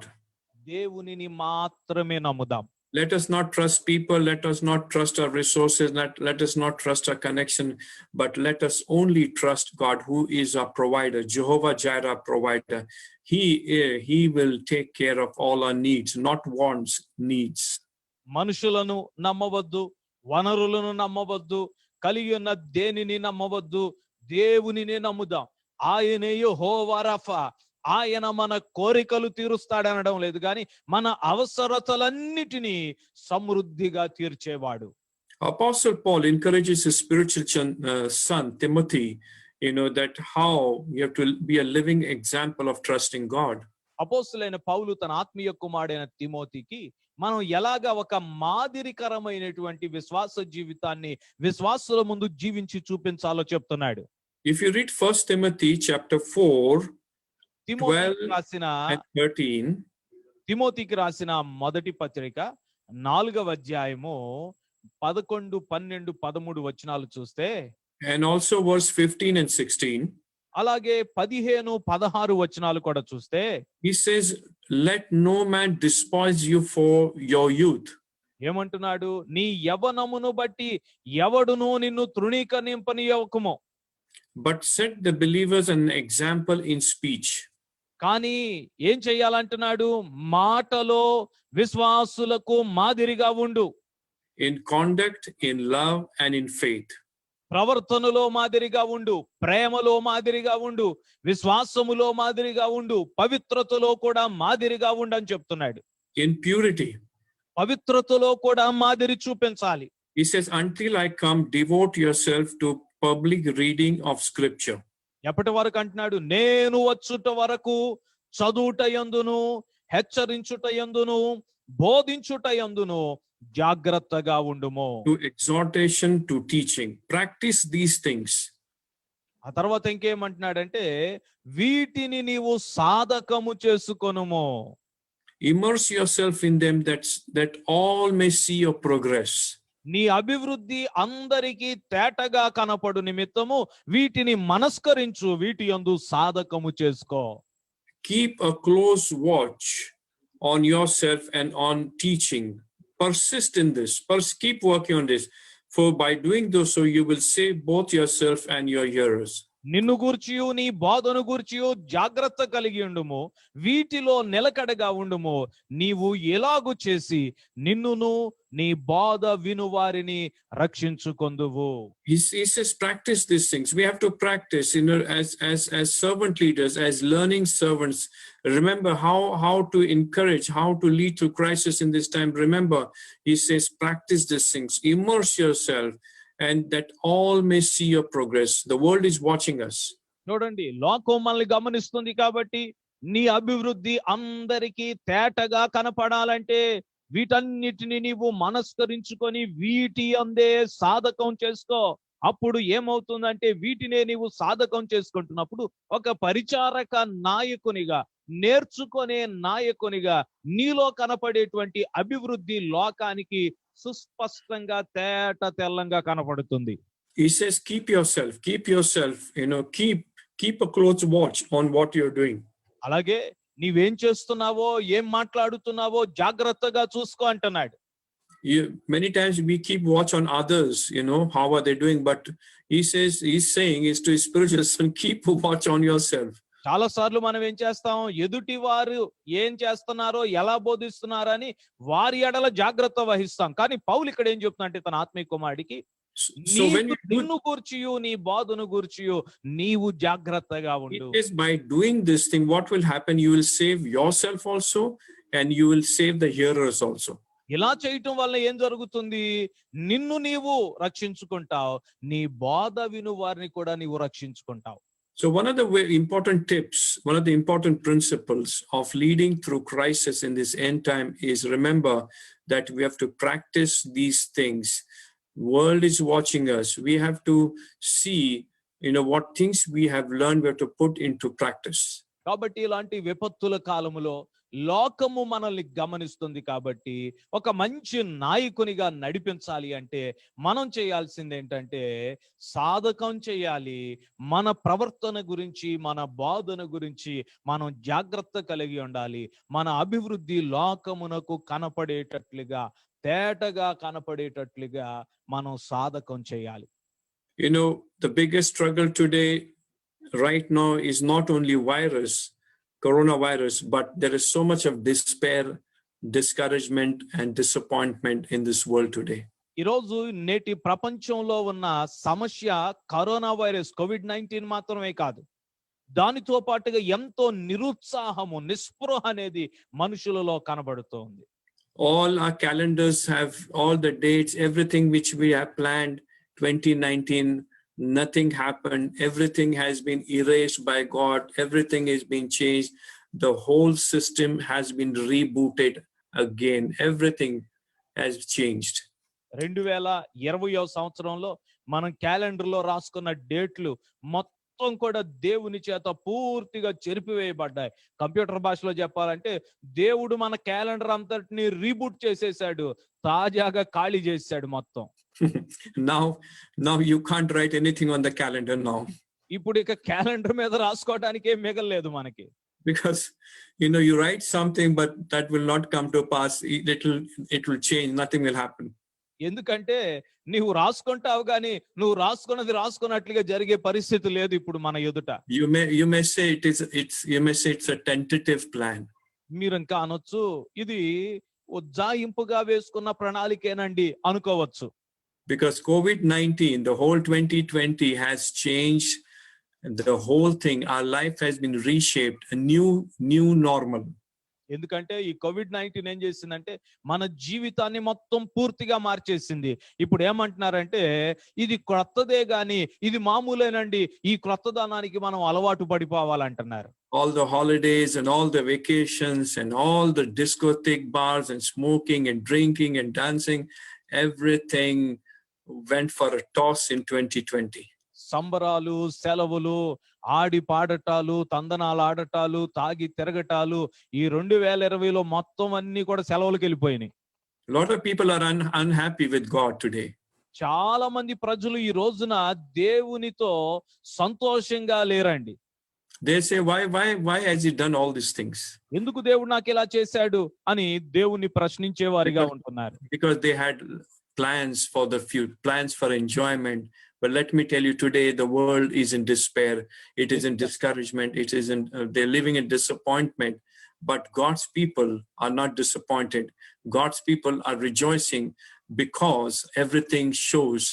దేవునిని మాత్రమే నమ్ముదాం. Let us not trust people, let us not trust our resources, let us not trust our connection, but let us only trust God, who is our provider, Jehovah Jireh provider. He will take care of all our needs, not wants, needs. మనుషులను నమ్మవద్దు, వనరులను నమ్మవద్దు, కలిగి ఉన్న దేనిని నమ్మవద్దు, దేవునిని నమ్ముదాం. ఆయనే యెహోవా రఫా, ఆయన మన కోరికలు తీరుస్తాడనడం లేదు కానీ మన అవసరతలన్నిటినీ సమృద్ధిగా తీర్చేవాడు. Apostle Paul encourages his spiritual son Timothy, that how you have to be a living example of trusting God. అపోస్తలుడైన పౌలు తన ఆత్మీయ కుమారుడైన తిమోతికి మనం ఎలాగా ఒక మాదిరికరమైనటువంటి విశ్వాస జీవితాన్ని విశ్వాసుల ముందు జీవించి చూపించాలో చెప్తున్నాడు. If you read 1 Timothy chapter 4, తిమోతికి రాసిన 13, తిమోతికి రాసిన మొదటి పత్రిక 4వ అధ్యాయము 11, 12, 13 వచనాలు చూస్తే, and also verse 15 and 16, అలాగే 15, 16 వచనాలు కూడా చూస్తే he says, let no man despise you for your youth. ఏమంటున్నాడు? నీ యవ్వనమును బట్టి ఎవడును నిన్ను తృణీకరింపనీయకుము, But set the believers an example in speech. కానీ ఏం చెయ్యాలంటున్నాడు? మాటలో విశ్వాసులకు మాదిరిగా ఉండు, In conduct, in love, and in faith. ప్రవర్తనలో మాదిరిగా ఉండు, ప్రేమలో మాదిరిగా ఉండు, విశ్వాసములో మాదిరిగా ఉండు, పవిత్రతలో కూడా మాదిరిగా ఉండు అని చెప్తున్నాడు. In purity. పవిత్రతలో కూడా మాదిరి చూపించాలి. He says, until I come, devote yourself to public reading of scripture. ఎప్పటి వరకు అంటున్నాడు? నేను వచ్చుట వరకు చదువుట యందును, హెచ్చరించుట యందును, బోధించుట యందును జాగ్రత్తగా ఉండుము. To exhortation, to teaching. Practice these things. ఆ తర్వాత ఇంకేమంటున్నాడంటే వీటిని నీవు సాధకము చేసుకొనుము. Immerse yourself in them that all may see your progress. నీ అభివృద్ధి అందరికీ తేటగా కనపడు నిమిత్తము వీటిని మనస్కరించు, వీటి యందు సాధకము చేసుకో. Keep a close watch on yourself and on teaching. Persist in this. Keep working on this. For by doing so, you will save both yourself and your hearers. నిన్ను గూర్చియు నీ బోధను గూర్చియు జాగ్రత్త కలిగి ఉండుము, వీటిలో నిలకడగా ఉండుము. నీవు ఎలాగు చేసి నిన్నును నీ బోధ విను వారిని రక్షించుకొందువు. He says, practice these things. We have to practice, as servant leaders, as learning servants. Remember how to encourage, how to lead through crisis in this time. Remember, he says, practice these things. Immerse yourself, and that all may see your progress. The world is watching us. చూడండి, లోకం మనల్ని గమనిస్తుంది కాబట్టి నీ అభివృద్ధి అందరికీ తేటగా కనపడాలంటే వీటన్నిటిని నీవు మనస్కరించుకొని వీటి అందే సాధకం చేసుకో. అప్పుడు ఏమవుతుందంటే వీటినే నీవు సాధకం చేసుకుంటున్నప్పుడు ఒక పరిచారక నాయకునిగా, నేర్చుకునే నాయకునిగా నీలో కనపడేటువంటి అభివృద్ధి లోకానికి సుస్పష్టంగా తేట తెల్లంగా కనపడుతుంది. He says, keep yourself, keep a close watch on what you're doing. అలాగే నీవేం చేస్తున్నావో ఏం మాట్లాడుతున్నావో జాగ్రత్తగా చూసుకో అంటున్నాడు. Many times we keep watch on others, how are they doing? But he's saying is to his spiritual son, keep watch on yourself. చాలా సార్లు మనం ఏం చేస్తాం, ఎదుటి వారు ఏం చేస్తున్నారో ఎలా బోధిస్తున్నారని వారి ఎడల జాగ్రత్త వహిస్తాం. కానీ పౌలు ఇక్కడ ఏం చెప్తున్నా అంటే తన ఆత్మీయ కుమారుడికి, So when you నిన్ను గూర్చియు నీ బోధను గూర్చియు నీవు జాగ్రత్తగా ఉండు. it is by doing this thing, what will happen? You will save yourself also, and you will save the hearers also. ఇలా చేయటం వల్ల ఏం జరుగుతుంది, నిన్ను నీవు రక్షించుకుంటావు, నీ బోధ విను వారిని కూడా నీవు రక్షించుకుంటావు. So one of the important tips, one of the important principles of leading through crisis in this end time is, remember that we have to practice these things. World is watching us. We have to see, what things we have learned, we have to put into practice. కాబట్టి ఇలాంటి విపత్తుల కాలములో లోకము మనల్ని గమనిస్తుంది కాబట్టి ఒక మంచి నాయకునిగా నడిపించాలి అంటే మనం చేయాల్సింది ఏంటంటే సాధకం చేయాలి. మన ప్రవర్తన గురించి, మన బోధన గురించి మనం జాగ్రత్త కలిగి ఉండాలి. మన అభివృద్ధి లోకమునకు కనపడేటట్లుగా, తేటగా కనపడేటట్లుగా మనం సాధకం చేయాలి. The biggest struggle today right now is not only coronavirus, but there is so much of despair, discouragement and disappointment in this world today. ఈరోజు నేటి ప్రపంచంలో ఉన్న సమస్య కరోనా వైరస్ COVID-19 మాత్రమే కాదు, దానితో పాటుగా ఎంతో నిరుత్సాహము, నిస్పృహ అనేది మనుషులలో కనబడుతోంది. All our calendars have all the dates, everything which we have planned 2019, nothing happened. Everything has been erased by God. Everything is being changed. The whole system has been rebooted again. Everything has changed. 2020వ సంవత్సరంలో మనం క్యాలెండర్లో రాసుకున్న డేట్లు మొత్తం కూడా దేవుని చేత పూర్తిగా చెరిపివేయబడ్డాయి. కంప్యూటర్ భాషలో చెప్పాలంటే దేవుడు మన క్యాలెండర్ అంతటిని రీబూట్ చేసేసాడు, తాజాగా ఖాళీ చేసాడు మొత్తం. now you can't write anything on the calendar now. ఇప్పుడు ఇక క్యాలెండర్ మీద రాసుకోవడానికి ఏం మిగలలేదు మనకి. Because you write something but that will not come to pass. It will change, nothing will happen. ఎందుకంటే నీవు రాసుకుంటావు కానీ నువ్వు రాసుకున్నది రాసుకున్నట్లుగా జరిగే పరిస్థితి లేదు ఇప్పుడు మన ఎదుట. You may say it's a tentative plan. మీరు ఇంకా అనొచ్చు, ఇది ఉజ్జాయింపుగా వేసుకున్న ప్రణాళికేనండి అనుకోవచ్చు. Because COVID-19, the whole 2020 has changed the whole thing. Our life has been reshaped, a new normal. ఎందుకంటే ఈ COVID-19 ఏం చేసిందంటే మన జీవితాన్ని మొత్తం పూర్తిగా మార్చేసింది. ఇప్పుడు ఏమంటున్నారంటే ఇది క్రొత్తదే గాని ఇది మామూలేనండి, ఈ క్రొత్తదనానికి మనం అలవాటు పడిపోవాలంటున్నారు. All the holidays and all the vacations and all the discotheque bars and smoking and drinking and dancing, everything went for a toss in 2020. సంబరాలు, సెలవులు, ఆడి పాడటాలు, తందనాలు ఆడటాలు, తాగి తిరగటాలు, ఈ 2020లో మొత్తం అన్ని కూడా సెలవులకు వెళ్ళిపోయినాయి. A lot of people are unhappy with God today. చాలా మంది ప్రజలు ఈ రోజున దేవునితో సంతోషంగా లేరండి. They say, why has he done all these things? ఎందుకు దేవుడు నాకు ఇలా చేశాడు అని దేవుణ్ణి ప్రశ్నించే వారిగా ఉంటున్నారు. Because they had plans for the future, plans for enjoyment. But let me tell you, today the world is in despair. It is in discouragement. It is in they're living in disappointment. But God's people are not disappointed. God's people are rejoicing because everything shows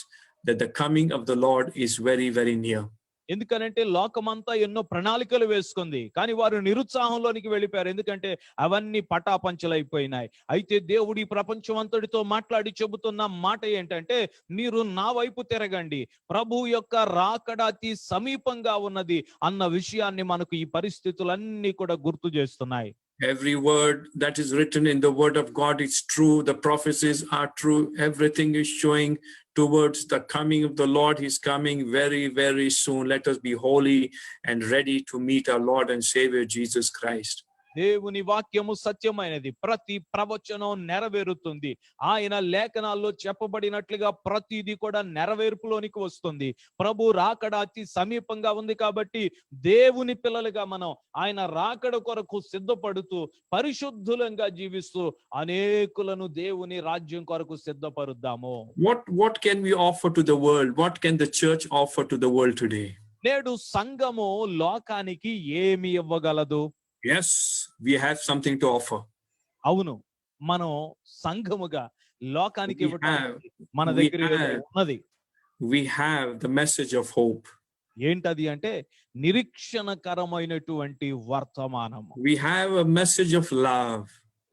that the coming of the Lord is very, very near. ఎందుకనంటే లోకమంతా ఎన్నో ప్రణాళికలు వేసుకుంది, కానీ వారు నిరుత్సాహంలోనికి వెళ్ళిపోయారు. ఎందుకంటే అవన్నీ పటాపంచలైపోయినాయి. అయితే దేవుడు ఈ ప్రపంచం అంతటితో మాట్లాడి చెబుతున్న మాట ఏంటంటే, మీరు నా వైపు తిరగండి, ప్రభు యొక్క రాకడ అతి సమీపంగా ఉన్నది అన్న విషయాన్ని మనకు ఈ పరిస్థితులన్నీ కూడా గుర్తు చేస్తున్నాయి. Every word that is written in the word of God is true. The prophecies are true. Everything is showing towards the coming of the Lord. He's coming very, very soon. Let us be holy and ready to meet our Lord and Savior Jesus Christ. దేవుని వాక్యము సత్యమైనది, ప్రతి ప్రవచనం నెరవేరుతుంది. ఆయన లేఖనాల్లో చెప్పబడినట్లుగా ప్రతిదీ కూడా నెరవేర్పులోనికి వస్తుంది. ప్రభు రాకడ అతి సమీపంగా ఉంది కాబట్టి దేవుని పిల్లలుగా మనం ఆయన రాకడ కొరకు సిద్ధపడుతూ పరిశుద్ధులంగా జీవిస్తూ అనేకులను దేవుని రాజ్యం కొరకు సిద్ధపరుద్దాము. What can we offer to the world? What can the church offer to the world today? నేడు సంఘము లోకానికి ఏమి ఇవ్వగలదు? Yes, we have something to offer. అవును, మనం సంఘముగా లోకానికి We ఇవ్వడానికి మన we దగ్గర ఏదో have- ఉన్నది. We have the message of hope. ఏంటది అంటే నిరీక్షణకరమైనటువంటి వర్తమానము, We have a message of love.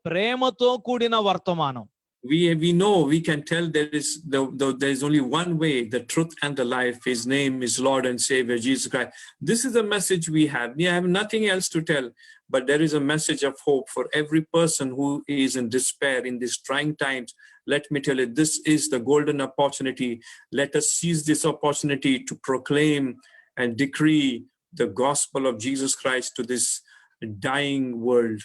ప్రేమతో కూడిన వర్తమానం. We know, we can tell there is only one way, the truth and the life. His name is Lord and Savior Jesus Christ. This is the message we have. We have nothing else to tell, but there is a message of hope for every person who is in despair in these trying times. Let me tell you, this is the golden opportunity. Let us seize this opportunity to proclaim and decree the gospel of Jesus Christ to this dying world.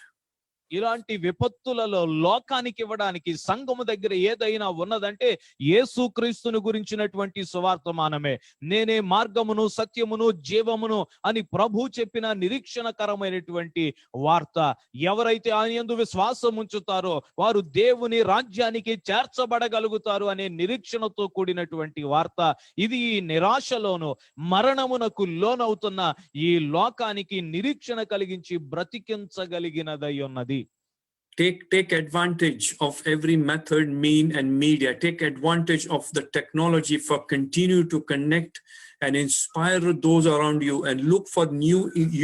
ఇలాంటి విపత్తులలో లోకానికి ఇవ్వడానికి సంఘము దగ్గర ఏదైనా ఉన్నదంటే యేసుక్రీస్తును గురించినటువంటి సువార్తమానమే. నేనే మార్గమును సత్యమును జీవమును అని ప్రభు చెప్పిన నిరీక్షణకరమైనటువంటి వార్త. ఎవరైతే ఆయన యందు విశ్వాసం ఉంచుతారో వారు దేవుని రాజ్యానికి చేర్చబడగలుగుతారు అనే నిరీక్షణతో కూడినటువంటి వార్త. ఇది ఈ నిరాశలోను మరణమునకు లోనవుతున్న ఈ లోకానికి నిరీక్షణ కలిగించి బ్రతికించగలిగినదై ఉన్నది. Take advantage of every method, mean, and media. Take advantage of the technology for continue to connect and inspire those around you, and look for new,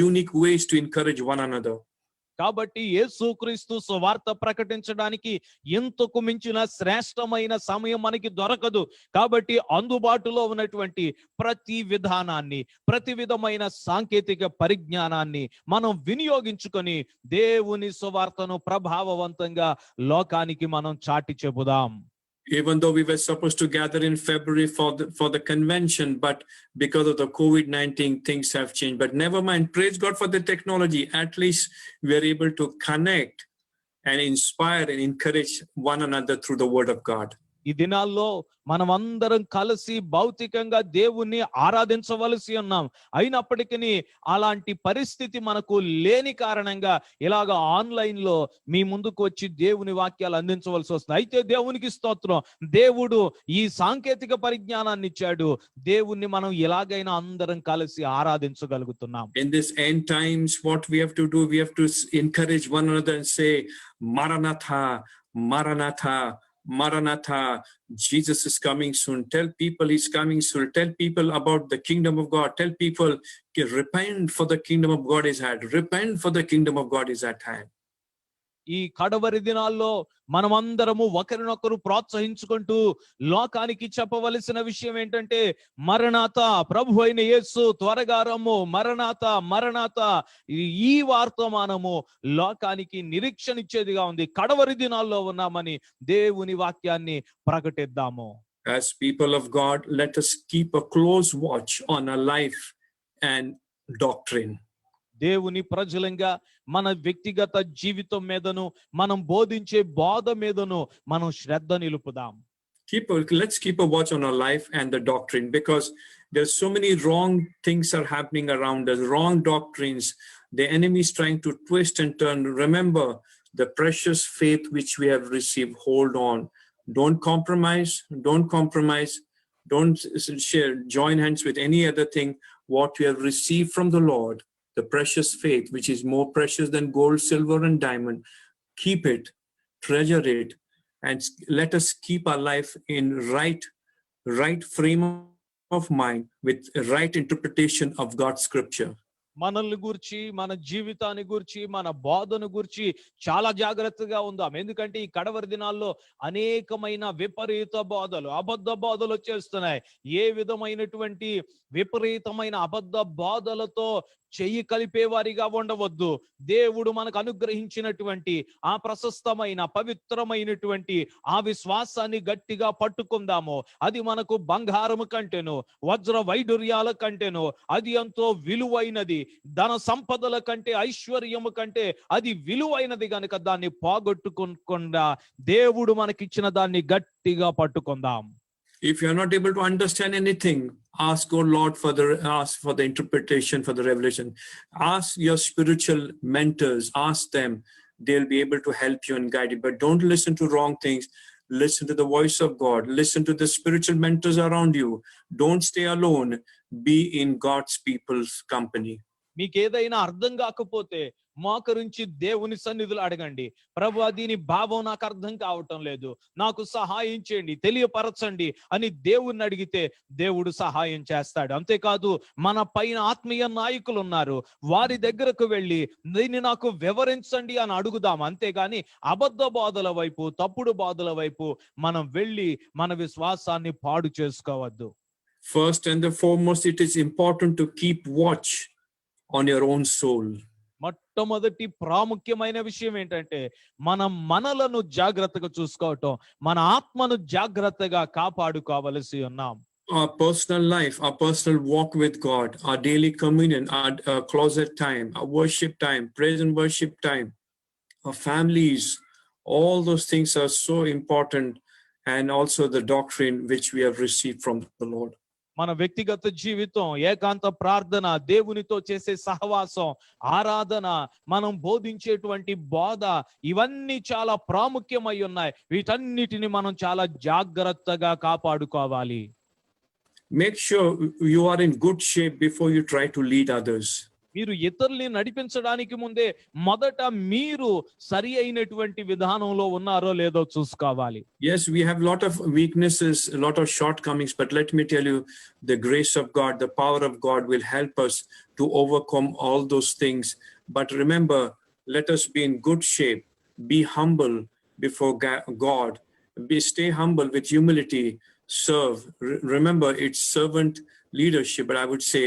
unique ways to encourage one another. కాబట్టి యేసుక్రీస్తు సువార్త ప్రకటించడానికి ఇంతకు మించిన శ్రేష్టమైన సమయం మనకి దొరకదు. కాబట్టి అందుబాటులో ఉన్నటువంటి ప్రతి విధానాన్ని, ప్రతి విధమైన సాంకేతిక పరిజ్ఞానాన్ని మనం వినియోగించుకొని దేవుని సువార్తను ప్రభావవంతంగా లోకానికి మనం చాటి చెబుదాం. Even though we were supposed to gather in February for the convention, but because of the COVID-19, things have changed. But never mind. Praise God for the technology. At least we are able to connect and inspire and encourage one another through the word of God. ఈ దినాల్లో మనం అందరం కలిసి భౌతికంగా దేవుణ్ణి ఆరాధించవలసి ఉన్నాం. అయినప్పటికీ అలాంటి పరిస్థితి మనకు లేని కారణంగా ఇలాగ ఆన్లైన్ లో మీ ముందుకు వచ్చి దేవుని వాక్యాలు అందించవలసి వస్తుంది. అయితే దేవునికి స్తోత్రం, దేవుడు ఈ సాంకేతిక పరిజ్ఞానాన్ని ఇచ్చాడు. దేవుణ్ణి మనం ఎలాగైనా అందరం కలిసి ఆరాధించగలుగుతున్నాం. In this end times, what we have to do, we have to encourage one another and say, Maranatha, Maranatha, Maranatha, Jesus is coming soon. Tell people he's coming soon. Tell people about the kingdom of God. Tell people, repent, for the kingdom of God is at hand. Repent, for the kingdom of God is at hand. ఈ కడవరి దినాల్లో మనమందరము ఒకరినొకరు ప్రోత్సహించుకుంటూ లోకానికి చెప్పవలసిన విషయం ఏంటంటే, మరణాత, ప్రభు అయిన యేసు త్వరగా రమ్ము, మరణాత, మరణాత. ఈ వర్తమానము లోకానికి నిరీక్షణ ఇచ్చేదిగా ఉంది. కడవరి దినాల్లో ఉన్నామని దేవుని వాక్యాన్ని ప్రకటిద్దాము. As people of God, let us keep a close watch on our life and doctrine. దేవుని ప్రజలంగా మన వ్యక్తిగత జీవితం మీదను మనం బోధించే బోధ మీదను మనం శ్రద్ధ నిలుపుదాం. Let's keep a watch on our life and the doctrine, because there's so many wrong things are happening around us, wrong doctrines. The enemy is trying to twist and turn. Remember the precious faith which we have received. Hold on. Don't compromise. Don't compromise. Don't share, join hands with any other thing. What you have received from the Lord, the precious faith, which is more precious than gold, silver, and diamond. Keep it, treasure it, and let us keep our life in right frame of mind with right interpretation of God's scripture. మనల్ని గురించి, మన జీవితాన్ని గురించి, మన బోధను గురించి చాలా జాగ్రత్తగా ఉందాం. ఎందుకంటే ఈ కడవరి దినాల్లో అనేకమైన విపరీత బోధలు, అబద్ధ బోధలు వచ్చేస్తున్నాయి. ఏ విధమైనటువంటి విపరీతమైన అబద్ధ బోధలతో చెయ్యి కలిపేవారిగా ఉండవద్దు. దేవుడు మనకు అనుగ్రహించినటువంటి ఆ ప్రశస్తమైన పవిత్రమైనటువంటి ఆ విశ్వాసాన్ని గట్టిగా పట్టుకుందాము. అది మనకు బంగారము కంటేను, వజ్ర వైడూర్యాల కంటేను అది ఎంతో విలువైనది. ధన సంపదల కంటే, ఐశ్వర్యము కంటే అది విలువైనది గనుక దాన్ని పోగొట్టుకోకుండా దేవుడు మనకిచ్చిన దాన్ని గట్టిగా పట్టుకుందాం. If you are not able to understand anything, ask God Lord ask for the interpretation, for the revelation. Ask your spiritual mentors, ask them. They'll be able to help you and guide you. But don't listen to wrong things. Listen to the voice of God. Listen to the spiritual mentors around you. Don't stay alone. Be in God's people's company. మీకేదైనా అర్థం కాకపోతే మోకరించి దేవుని సన్నిధిలో అడగండి. ప్రభువా, దీని భావం నాకు అర్థం కావటం లేదు, నాకు సహాయం చేయండి, తెలియపరచండి అని దేవుణ్ణి అడిగితే దేవుడు సహాయం చేస్తాడు. అంతేకాదు, మన పైన ఆత్మీయ నాయకులు ఉన్నారు, వారి దగ్గరకు వెళ్ళి దీన్ని నాకు వివరించండి అని అడుగుదాం. అంతేగాని అబద్ధ బోధల వైపు, తప్పుడు బోధల వైపు మనం వెళ్ళి మన విశ్వాసాన్ని పాడు చేసుకోవద్దు. First and the foremost, it is important to keep watch on your own soul. మొట్టమొదటి ప్రాముఖ్యమైన విషయం ఏంటంటే మనం మనలను జాగ్రత్తగా చూసుకోవటం, మన ఆత్మను జాగ్రత్తగా కాపాడుకోవలసి ఉన్నాం. Our personal life, our personal walk with God, our daily communion, our closet time, our worship time, praise and worship time, our families, all those things are so important, and also the doctrine which we have received from the Lord. మన వ్యక్తిగత జీవితం, ఏకాంత ప్రార్థన, దేవునితో చేసే సహవాసం, ఆరాధన, మనం బోధించేటువంటి బోధ, ఇవన్నీ చాలా ప్రాముఖ్యమై ఉన్నాయి. వీటన్నిటిని మనం చాలా జాగ్రత్తగా కాపాడుకోవాలి. Make sure you are in good shape before you try to lead others. మీరు ఇతరుల్ని నడిపించడానికి ముందే మొదట మీరు సరి అయినటువంటి విధానంలో ఉన్నారో లేదో చూసుకోవాలి. Yes, we have a lot of weaknesses, a lot of shortcomings, but let me tell you, the grace of God, the power of God will help us to overcome all those things. But remember, let us be in good shape, be humble before God, stay humble with humility, serve. Remember, it's servant leadership, but I would say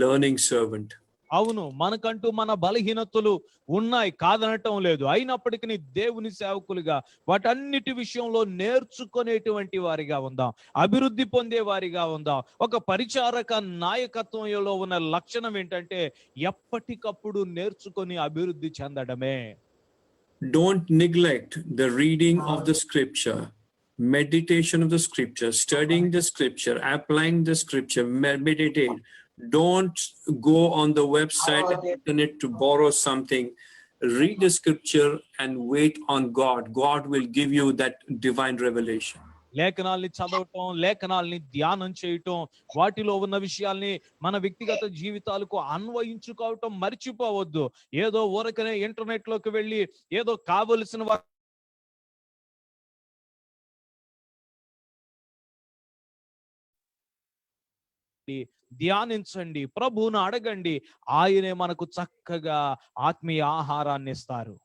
learning servant. అవును, మనకంటూ మన బలహీనతలు ఉన్నాయి, కాదనటం లేదు. అయినప్పటికీ దేవుని సేవకులుగా వాటన్నిటి విషయంలో నేర్చుకునేటువంటి వారిగా ఉందాం, అభివృద్ధి పొందే వారిగా ఉందాం. ఒక పరిచారక నాయకత్వంలో ఉన్న లక్షణం ఏంటంటే ఎప్పటికప్పుడు నేర్చుకొని అభివృద్ధి చెందడమే. Don't neglect the reading of the scripture, meditation of the scripture, studying the scripture, applying the scripture, meditate. Don't go on the website and internet to borrow something. Read the scripture and wait on God. God will give you that divine revelation. లేఖనాల్ని చదవటం, లేఖనాల్ని ధ్యానం చేయటం, వాటిలో ఉన్న విషయాల్ని మన వ్యక్తిగత జీవితాలకు అన్వయించుకోవటం మర్చిపోవద్దు. ఏదో ఊరకనే ఇంటర్నెట్ లోకి వెళ్ళి ఏదో కావలసిన ధ్యానించండి, ప్రభువును అడగండి, ఆయనే మనకు చక్కగా ఆత్మీయ ఆహారాన్ని ఇస్తారు.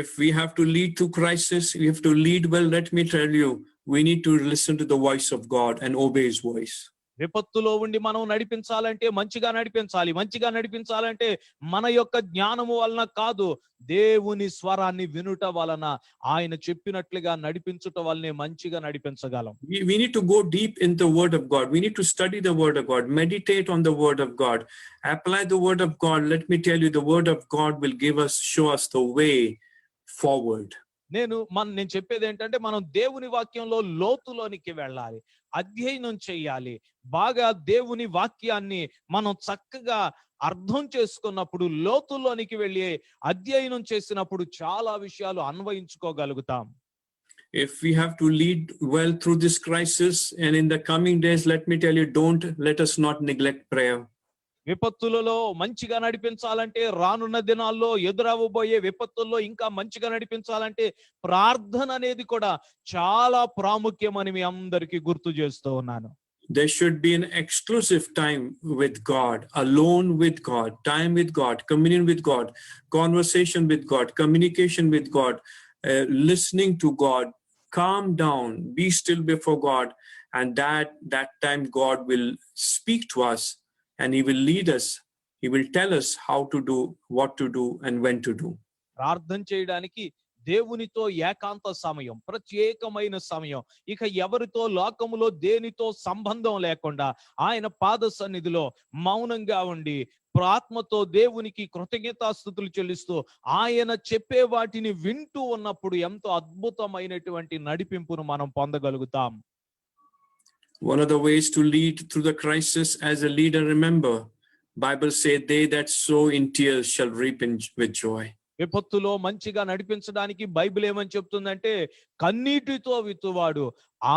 If we have to lead through crisis, we have to lead well. Let me tell you, we need to listen to the voice of God and obey his voice. విపత్తులో ఉండి మనం నడిపించాలంటే మంచిగా నడిపించాలి. మంచిగా నడిపించాలంటే మన యొక్క జ్ఞానము వలన కాదు, దేవుని స్వరాన్ని వినుట వలన, ఆయన చెప్పినట్లుగా నడిపించుట వలనే మంచిగా నడిపించగలం. We need to go deep in the word of God. We need to study the word of God, meditate on the word of God, apply the word of God. Let me tell you, the word of God will show us the way forward. నేను చెప్పేది ఏంటంటే మనం దేవుని వాక్యంలో లోతులోనికి వెళ్ళాలి, అధ్యయనం చేయాలి. బాగా దేవుని వాక్యాన్ని మనం చక్కగా అర్థం చేసుకున్నప్పుడు, లోతులోనికి వెళ్ళి అధ్యయనం చేసినప్పుడు చాలా విషయాలు అన్వయించుకోగలుగుతాం. If we have to lead well through this crisis and in the coming days, let me tell you, let us not neglect prayer. విపత్తులలో మంచిగా నడిపించాలంటే, రానున్న దినాల్లో ఎదురవబోయే విపత్తుల్లో ఇంకా మంచిగా నడిపించాలంటే ప్రార్థన అనేది కూడా చాలా ప్రాముఖ్యమని మీ అందరికీ గుర్తు చేస్తూ ఉన్నాను. There should be an exclusive time with God, alone with God, time with God, communion with God, conversation with God, communication with God, listening to God, calm down, be still before God, and that time God will speak to us and he will lead us. He will tell us how to do, what to do, and when to do. ప్రార్థన చేయడానికి దేవునితో ఏకాంత సమయం, ప్రత్యేకమైన సమయం, ఇక ఎవరితో లోకములో దేనితో సంబంధం లేకుండా ఆయన పాద సన్నిధిలో మౌనంగా ఉండి ఆత్మతో దేవునికి కృతజ్ఞతాస్తుతులు చెల్లిస్తూ ఆయన చెప్పే వాటిని వింటూ ఉన్నప్పుడు ఎంతో అద్భుతమైనటువంటి నడిపింపును మనం పొందగలుగుతాం. One of the ways to lead through the crisis as a leader, remember, Bible says, they that sow in tears shall reap with joy. విపత్తులో మంచిగా నడిపించడానికి బైబిల్ ఏమని చెప్తుందంటే, కన్నీటితో విత్తువాడు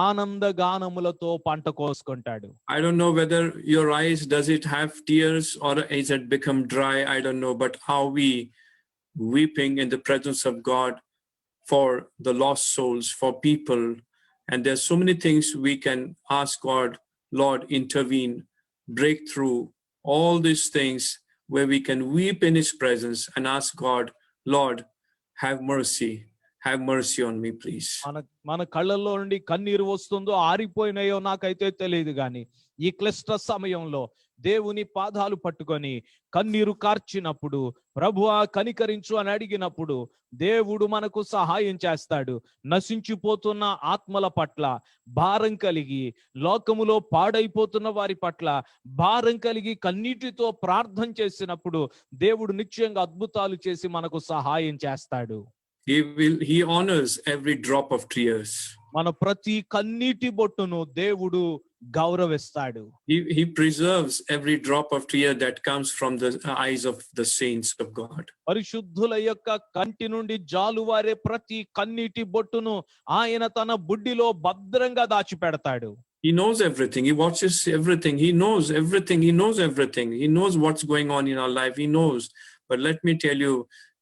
ఆనందగానములతో పంట కోసుకుంటాడు. I don't know whether your eyes, does it have tears or is it become dry? I don't know, but are we weeping in the presence of God for the lost souls, for people? And there's so many things we can ask God, Lord, intervene, break through all these things where we can weep in his presence and ask God, Lord, have mercy on me, please. మన కళ్ళల్లో నుండి కన్నీరు వస్తుందో ఆరిపోయినాయో నాకైతే తెలియదు, కానీ ఈ క్లిష్ట సమయంలో దేవుని పాదాలు పట్టుకొని కన్నీరు కార్చినప్పుడు, ప్రభువా కనికరించు అని అడిగినప్పుడు దేవుడు మనకు సహాయం చేస్తాడు. నశించిపోతున్న ఆత్మల పట్ల భారం కలిగి, లోకములో పాడైపోతున్న వారి పట్ల భారం కలిగి కన్నీటితో ప్రార్థన చేసినప్పుడు దేవుడు నిశ్చయంగా అద్భుతాలు చేసి మనకు సహాయం చేస్తాడు. He honors every drop of tears. మన ప్రతి కన్నీటి బొట్టును దేవుడు గౌరవిస్తాడు. He preserves every drop of tear that comes from the eyes of the saints of God. పరిశుద్ధుల యొక్క కంటి నుండి జాలువారే ప్రతి కన్నీటి బొట్టును ఆయన తన బుడ్డిలో భద్రంగా దాచిపెడతాడు. He knows everything. He watches everything. He knows everything. He knows everything. He knows what's going on in our life. He knows. But let me tell you,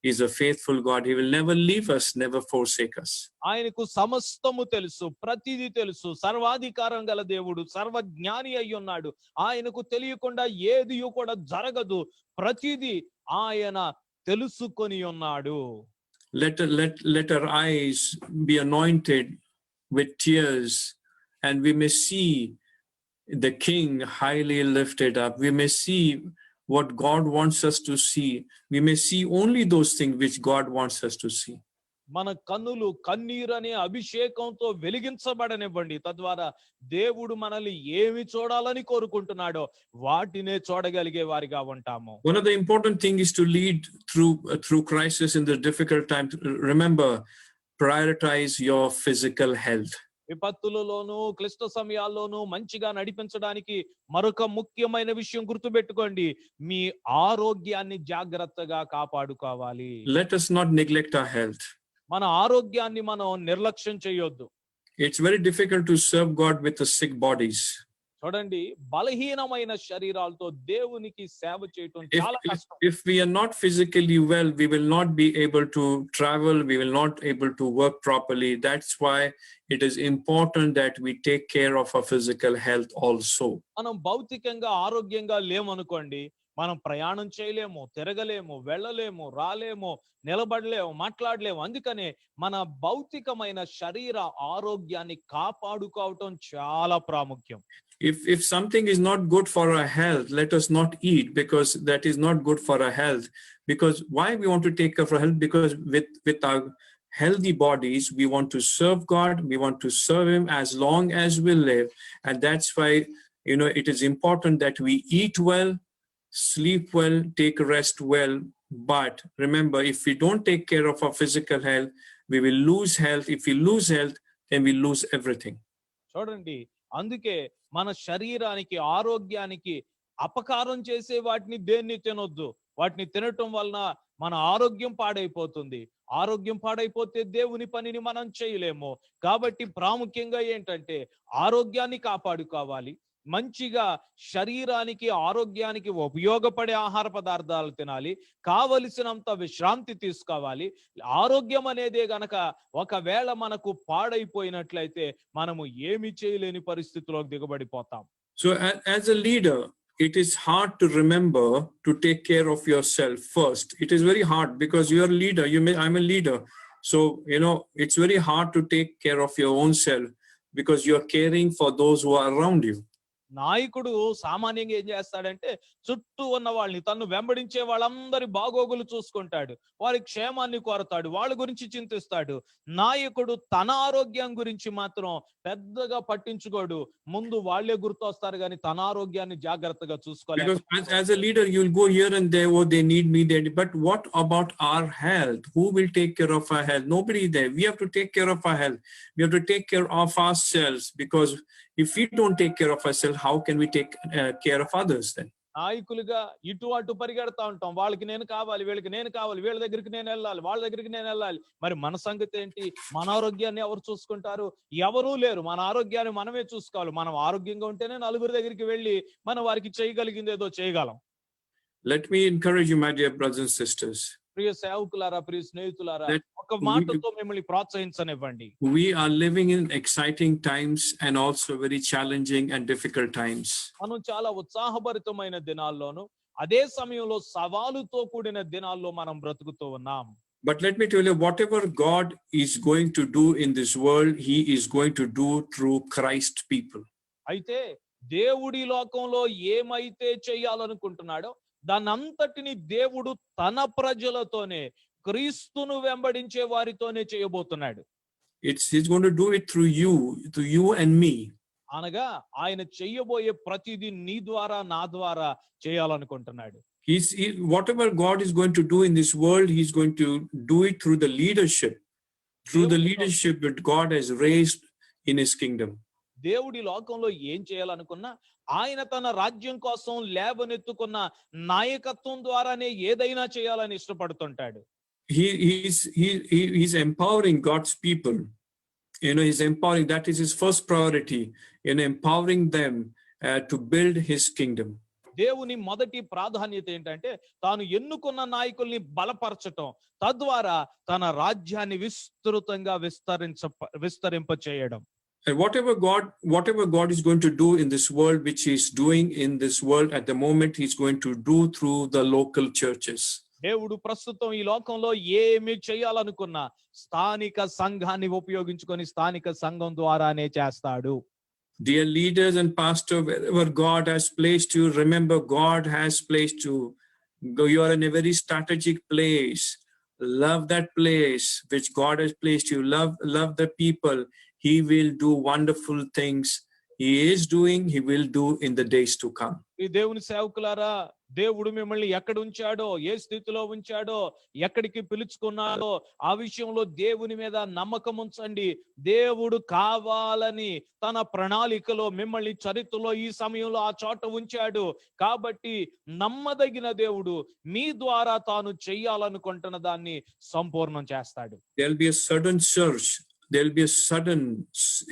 He's a faithful God. He will never leave us, never forsake us. ఆయనకు సమస్తము తెలుసు, ప్రతిదీ తెలుసు. సర్వాధికారం గల దేవుడు, సర్వజ్ఞాని అయి ఉన్నాడు. ఆయనకు తెలియకుండా ఏది కూడా జరగదు. ప్రతిదీ ఆయన తెలుసుకొని ఉన్నాడు. Let our eyes be anointed with tears, and we may see the King highly lifted up. We may see what God wants us to see. We may see only those things which God wants us to see. మన కన్నులు కన్నీరు అనే అభిషేకంతో వెలిగించబడనివ్వండి. తద్వారా దేవుడు మనల్ని ఏమి చూడాలని కోరుకుంటున్నాడో వాటినే చూడగలిగే వారిగా ఉంటాము. One of the important things is to lead through crisis in the difficult times. Remember, prioritize your physical health. విపత్తులలోనూ క్లిష్ట సమయాల్లోనూ మంచిగా నడిపించడానికి మరొక ముఖ్యమైన విషయం గుర్తుపెట్టుకోండి, మీ ఆరోగ్యాన్ని జాగ్రత్తగా కాపాడుకోవాలి. Let us not neglect our health. మన ఆరోగ్యాన్ని మనం నిర్లక్ష్యం చేయొద్దు. It's very difficult to serve God with the sick bodies. చూడండి, బలహీనమైన శరీరాలతో దేవునికి సేవ చేయటం చాలా కష్టం. If we are not physically well, we will not be able to travel, we will not able to work properly. That's why it is important that we take care of our physical health also. మనం భౌతికంగా ఆరోగ్యంగా లేమనుకోండి, మనం ప్రయాణం చేయలేము, తిరగలేము, వెళ్ళలేము, రాలేము, నిలబడలేము, మాట్లాడలేము. అందుకనే మన భౌతికమైన శరీర ఆరోగ్యాన్ని కాపాడుకోవటం చాలా ప్రాముఖ్యం. If something is not good for our health, let us not eat, because that is not good for our health. Because why we want to take care of our health? Because with our healthy bodies, we want to serve God, we want to serve Him as long as we live. And that's why, it is important that we eat well, sleep well, take rest well. But remember, if we don't take care of our physical health, we will lose health. If we lose health, then we lose everything. చూడండి, అందుకే మన శరీరానికి ఆరోగ్యానికి అపకారం చేసే వాటిని దేన్ని తినొద్దు. వాటిని తినటం వలన మన ఆరోగ్యం పాడైపోతుంది. ఆరోగ్యం పాడైపోతే దేవుని పనిని మనం చేయలేము. కాబట్టి ప్రాముఖ్యంగా ఏంటంటే ఆరోగ్యాన్ని కాపాడుకోవాలి. మంచిగా శరీరానికి ఆరోగ్యానికి ఉపయోగపడే ఆహార పదార్థాలు తినాలి. కావలసినంత విశ్రాంతి తీసుకోవాలి. ఆరోగ్యం అనేదే గనక ఒకవేళ మనకు పాడైపోయినట్లయితే మనము ఏమి చేయలేని పరిస్థితిలోకి దిగబడిపోతాం. So as a leader, it is hard to remember to take care of yourself first. It is very hard because you are a leader. I'm a leader. So, it's very hard to take care of your own self because you are caring for those who are around you. నాయకుడు సామాన్యంగా ఏం చేస్తాడంటే చుట్టూ ఉన్న వాళ్ళని తను వెంబడించే వాళ్ళందరి బాగోగులు చూసుకుంటాడు, వారి క్షేమాన్ని కోరతాడు, వాళ్ళ గురించి చింతిస్తాడు. నాయకుడు తన ఆరోగ్యం గురించి మాత్రం పెద్దగా పట్టించుకోడు. ముందు వాళ్ళే గుర్తొస్తారు కానీ తన ఆరోగ్యాన్ని జాగ్రత్తగా చూసుకోలేదు. Because as a leader, you'll go here and there, oh, they need me there. But what about our health? Who will take care of our health? Nobody there. We have to take care of our health. We have to take care of ourselves, because if we don't take care of ourselves, how can we take care of others then? నాయకులుగా ఇటు అటు పరిగెడతా ఉంటాం. వాళ్ళకి నేను కావాలి, వీళ్ళకి నేను కావాలి, వీళ్ళ దగ్గరికి నేను వెళ్ళాలి, వాళ్ళ దగ్గరికి నేను వెళ్ళాలి. మరి మన సంగతి ఏంటి? మన ఆరోగ్యాన్ని ఎవరు చూసుకుంటారు? ఎవరూ లేరు. మన ఆరోగ్యాన్ని మనమే చూసుకోవాలి. మనం ఆరోగ్యంగా ఉంటేనే నలుగురి దగ్గరికి వెళ్ళి మనం వారికి చేయగలిగింది ఏదో చేయగలం. Let me encourage you, my dear brothers and sisters. ప్రియ సేవకులారా, ప్రియ స్నేహితులారా, That ఒక మాటతో మిమ్మల్ని ప్రోత్సహించనివ్వండి. we are living in exciting times and also very challenging and difficult times. మనం చాలా ఉత్సాహభరితమైన దినాల్లోను అదే సమయంలో సవాలుతో కూడిన దినాల్లో మనం బ్రతుకుతూ ఉన్నాం. But let me tell you, whatever God is going to do in this world, he is going to do through Christ people. అయితే దేవుడి లోకంలో ఏమైతే చేయాలనుకుంటున్నాడో దానంతటిని దేవుడు తన ప్రజలతోనే, క్రీస్తును వెంబడించే వారితోనే చేయబోతున్నాడు. He's going to do it through you and me. అనగా ఆయన చెయ్యబోయే ప్రతిదీ నీ ద్వారా, నా ద్వారా చేయాలనుకుంటున్నాడు. Whatever God is going to do in this world, he's going to do it through the leadership that God has raised in his kingdom. దేవుడి లోకంలో ఏం చేయాలనుకున్నా ఆయన తన రాజ్యం కోసం లేవనెత్తుకున్న నాయకత్వం ద్వారానే ఏదైనా చేయాలని ఇష్టపడుతుంటాడు. He's empowering God's people. He's empowering. That is his first priority, empowering them to build his kingdom. దేవుని మొదటి ప్రాధాన్యత ఏంటంటే తాను ఎన్నుకున్న నాయకుల్ని బలపరచటం, తద్వారా తన రాజ్యాన్ని విస్తృతంగా విస్తరింప చేయడం. And whatever God is going to do in this world, which he's doing in this world at the moment, he's going to do through the local churches. దేవుడు ప్రస్తుతం ఈ లోకంలో ఏమి చేయాలనుకున్నా స్థానిక సంఘాన్ని ఉపయోగించుకొని స్థానిక సంఘం ద్వారానే చేస్తాడు. Dear leaders and pastor, wherever God has placed you, remember God has placed you. You are in a very strategic place. Love that place which God has placed you. Love the people. He will do wonderful things. He is doing, he will do in the days to come. ఈ దేవుని సేవకులారా, దేవుడు మిమ్మల్ని ఎక్కడ ఉంచాడో, ఏ స్థితిలో ఉంచాడో, ఎక్కడికి పిలుచుకున్నాడో ఆ విషయంలో దేవుని మీద నమ్మకం ఉంచండి. దేవుడు కావాలని తన ప్రణాళికలో మిమ్మల్ని చరిత్రలో ఈ సమయంలో ఆ చోట ఉంచాడు. కాబట్టి నమ్మదగిన దేవుడు మీ ద్వారా తాను చెయ్యాలనుకుంటున్న దాన్ని సంపూర్ణం చేస్తాడు. There'll be a sudden surge. There'll be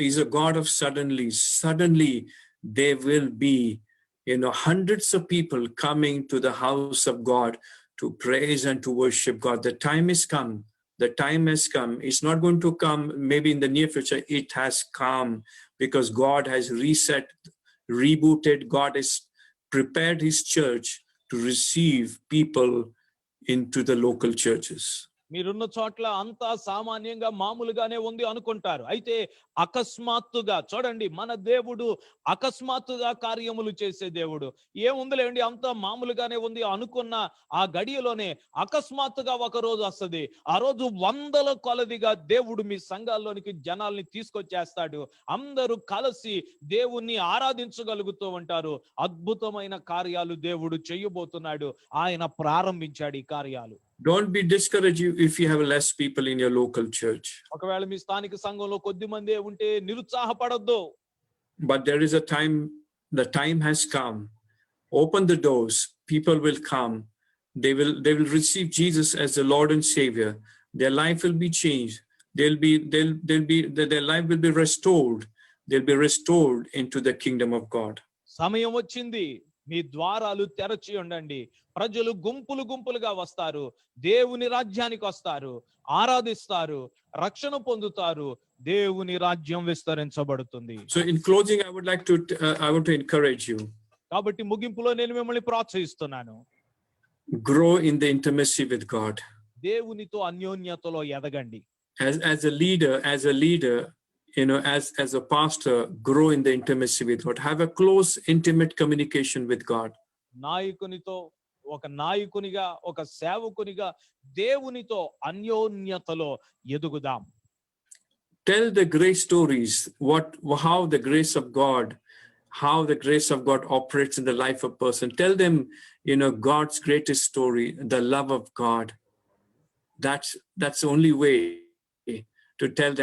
he's a God of suddenly. Suddenly there will be hundreds of people coming to the house of God to praise and to worship God. The time has come. The time has come. It's not going to come maybe in the near future. It has come because God has rebooted. God has prepared his church to receive people into the local churches. మీరున్న చోట్ల అంతా సామాన్యంగా మామూలుగానే ఉంది అనుకుంటారు. అయితే అకస్మాత్తుగా చూడండి, మన దేవుడు అకస్మాత్తుగా కార్యములు చేసే దేవుడు. ఏముందిలేండి అంతా మామూలుగానే ఉంది అనుకున్న ఆ గడియలోనే అకస్మాత్తుగా ఒక రోజు వస్తుంది. ఆ రోజు వందల కొలదిగా దేవుడు మీ సంఘాల్లోనికి జనాల్ని తీసుకొచ్చేస్తాడు. అందరూ కలిసి దేవుణ్ణి ఆరాధించగలుగుతూ ఉంటారు. అద్భుతమైన కార్యాలు దేవుడు చేయబోతున్నాడు. ఆయన ప్రారంభించాడు ఈ కార్యాలు. Don't be discouraged if you have less people in your local church. ఒకవేళ మీ స్థానిక సంఘంలో కొద్ది మందే ఉంటే నిరుత్సాహపడొద్దు. But there is a time, the time has come. Open the doors. People will come. They will receive Jesus as the Lord and Savior. Their life will be changed. Their life will be restored. They'll be restored into the kingdom of God. సమయం వచ్చింది. మీ ద్వారాలు తెరచి ఉండండి. ప్రజలు గుంపులు గుంపులుగా వస్తారు, దేవుని రాజ్యానికి వస్తారు, ఆరాధిస్తారు, రక్షణ పొందుతారు, దేవుని రాజ్యం విస్తరించబడుతుంది. So in closing, I want to encourage you. కాబట్టి ముగింపులో నేను మిమ్మల్ని ప్రోత్సహిస్తున్నాను. Grow in the intimacy with God. దేవునితో అన్యోన్యతలో ఎదగండి. As a leader, as a pastor, grow in the intimacy with God. Have a close, intimate communication with God. నాయకునితో ఒక నాయకునిగా ఒక సేవకునిగా దేవునితో అన్యోన్యతలో ఎదుగుదాం. Tell the grace stories, how the grace of God operates in the life of a person. Tell them, God's greatest story, the love of God. That's the only way to tell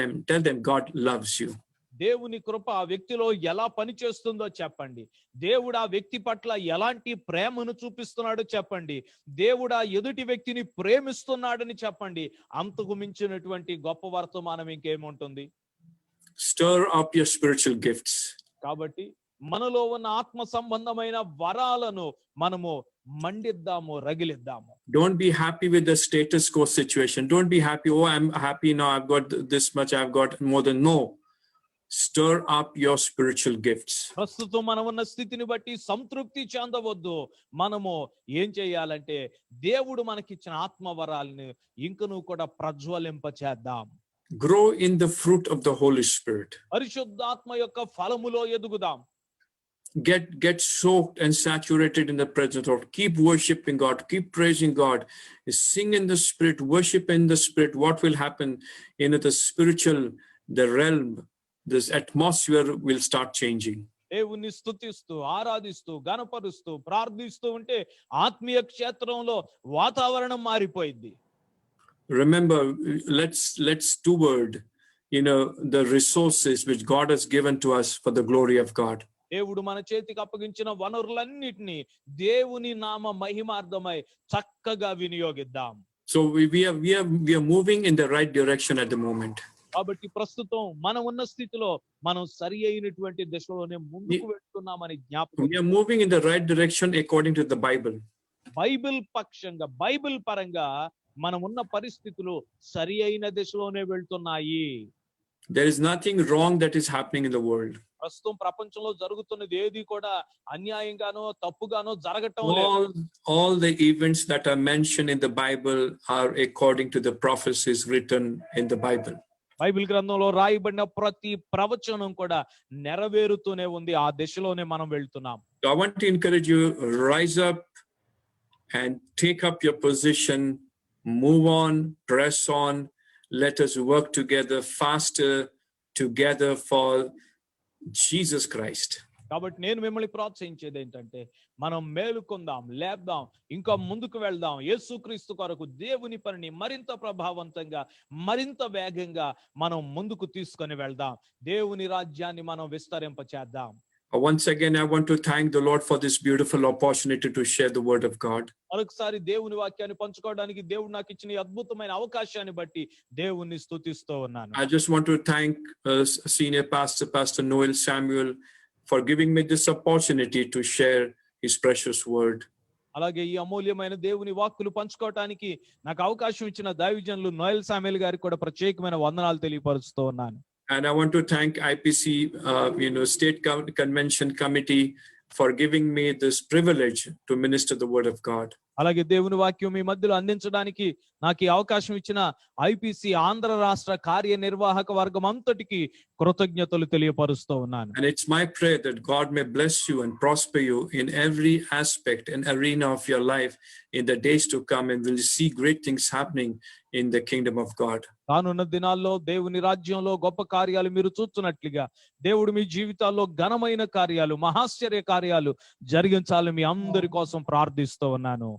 them God loves you. దేవుని కృప ఆ వ్యక్తిలో ఎలా పనిచేస్తుందో చెప్పండి. దేవుడు ఆ వ్యక్తి పట్ల ఎలాంటి ప్రేమను చూపిస్తున్నాడో చెప్పండి. దేవుడు ఆ ఎదుటి వ్యక్తిని ప్రేమిస్తున్నాడని చెప్పండి. అంతకు మించినటువంటి గొప్ప వర్తమానం ఇంకేముంటుంది? Stir up your spiritual gifts. కాబట్టి మనలో ఉన్న ఆత్మ సంబంధమైన వరాలను మనము మండిద్దాము, రగిలిద్దాము. Don't be happy with the status quo situation. Don't be happy, I'm happy now, I've got this much, I've got more than. No. Stir up your spiritual gifts. ప్రస్తుతం మనం ఉన్న స్థితిని బట్టి సంతృప్తి చెందవద్దు. మనము ఏం చేయాలంటే దేవుడు మనకిచ్చిన ఆత్మ వరాలను ఇంకను కూడా ప్రజ్వలింప చేద్దాం. Grow in the fruit of the Holy Spirit. పరిశుద్ధాత్మ యొక్క ఫలములో ఎదుగుదాం. Get soaked and saturated in the presence of God. Keep worshiping God. Keep praising God. Sing in the Spirit. Worship in the Spirit. What will happen in the spiritual, the realm, this atmosphere will start changing. దేవుని స్తుతిస్తూ, ఆరాధిస్తూ, గణపరుస్తూ, ప్రార్థిస్తూ ఉంటే ఆత్మీయ క్షేత్రంలో వాతావరణం మారిపోయింది. Remember, let's steward, the resources which God has given to us for the glory of God. దేవుడు మన చేతికి అప్పగించిన వనరులన్నిటినీ దేవుని నామ మహిమార్థమై చక్కగా వినియోగిద్దాం. So we are moving in the right direction at the moment. కాబట్టి ప్రస్తుతం మనం ఉన్న స్థితిలో మనం సరి అయినటువంటి దిశలోనే ముందుకు వెళ్తున్నామని జ్ఞాపకం. We are moving in the right direction according to the Bible. Bible పరంగా మనం ఉన్న పరిస్థితులు సరి అయిన దిశలోనే వెళ్తున్నాయి. There is nothing wrong that is happening in the world. ప్రస్తుతం ప్రపంచంలో జరుగుతున్నది ఏది కూడా అన్యాయంగానో తప్పుగానో జరగటం లేదు. All the events that are mentioned in the Bible are according to the prophecies written in the Bible. Bible గ్రంథంలో రాయబడిన ప్రతి ప్రవచనం కూడా నెరవేరుతూనే ఉంది. ఆ దిశలోనే మనం వెళ్తున్నాం. So I want to encourage you, rise up and take up your position, move on, press on. Let us work together, faster together for Jesus Christ. కాబట్టి నేను మిమ్మల్ని ప్రోత్సహించేది ఏంటంటే మనం మేలుకొందాం, లేద్దాం, ఇంకా ముందుకు వెళ్దాం. యేసుక్రీస్తు కొరకు దేవుని పనిని మరింత ప్రభావవంతంగా, మరింత వేగంగా మనం ముందుకు తీసుకొని వెళ్దాం. దేవుని రాజ్యాన్ని మనం విస్తరింప చేద్దాం. Once again, I want to thank the Lord for this beautiful opportunity to share the word of God. మరొకసారి దేవుని వాక్యాన్ని పంచుకోవడానికి దేవుడు నాకు ఇచ్చిన ఈ అద్భుతమైన అవకాశాన్ని బట్టి దేవుణ్ణి స్తుతిస్తూ ఉన్నాను. I just want to thank Senior Pastor Noel Samuel for giving me this opportunity to share his precious word. అలాగే ఈ అమూల్యమైన దేవుని వాక్కులు పంచుకోవడానికి నాకు అవకాశం ఇచ్చిన దైవజనులు నోయల్ శామ్యూల్ గారికి కూడా ప్రత్యేకమైన వందనాలు తెలియపరుస్తూ ఉన్నాను. And I want to thank IPC, State Convention Committee for giving me this privilege to minister the word of God. అలాగే దేవుని వాక్యం మీ మధ్యలో అందించడానికి నాకు ఈ అవకాశం ఇచ్చిన ఐపీసీ ఆంధ్ర రాష్ట్ర కార్యనిర్వాహక వర్గం అంతటికి కృతజ్ఞతలు తెలియపరుస్తూ ఉన్నాను. And it's my prayer that God may bless you and prosper you in every aspect and arena of your life in the days to come, and we'll see great things happening in the kingdom of God. రానున్న దినాల్లో దేవుని రాజ్యంలో గొప్ప కార్యాలు మీరు చూస్తున్నట్లుగా దేవుడు మీ జీవితాల్లో ఘనమైన కార్యాలు, మహాశ్చర్య కార్యాలు జరిగించాలని మీ అందరి కోసం ప్రార్థిస్తూ ఉన్నాను.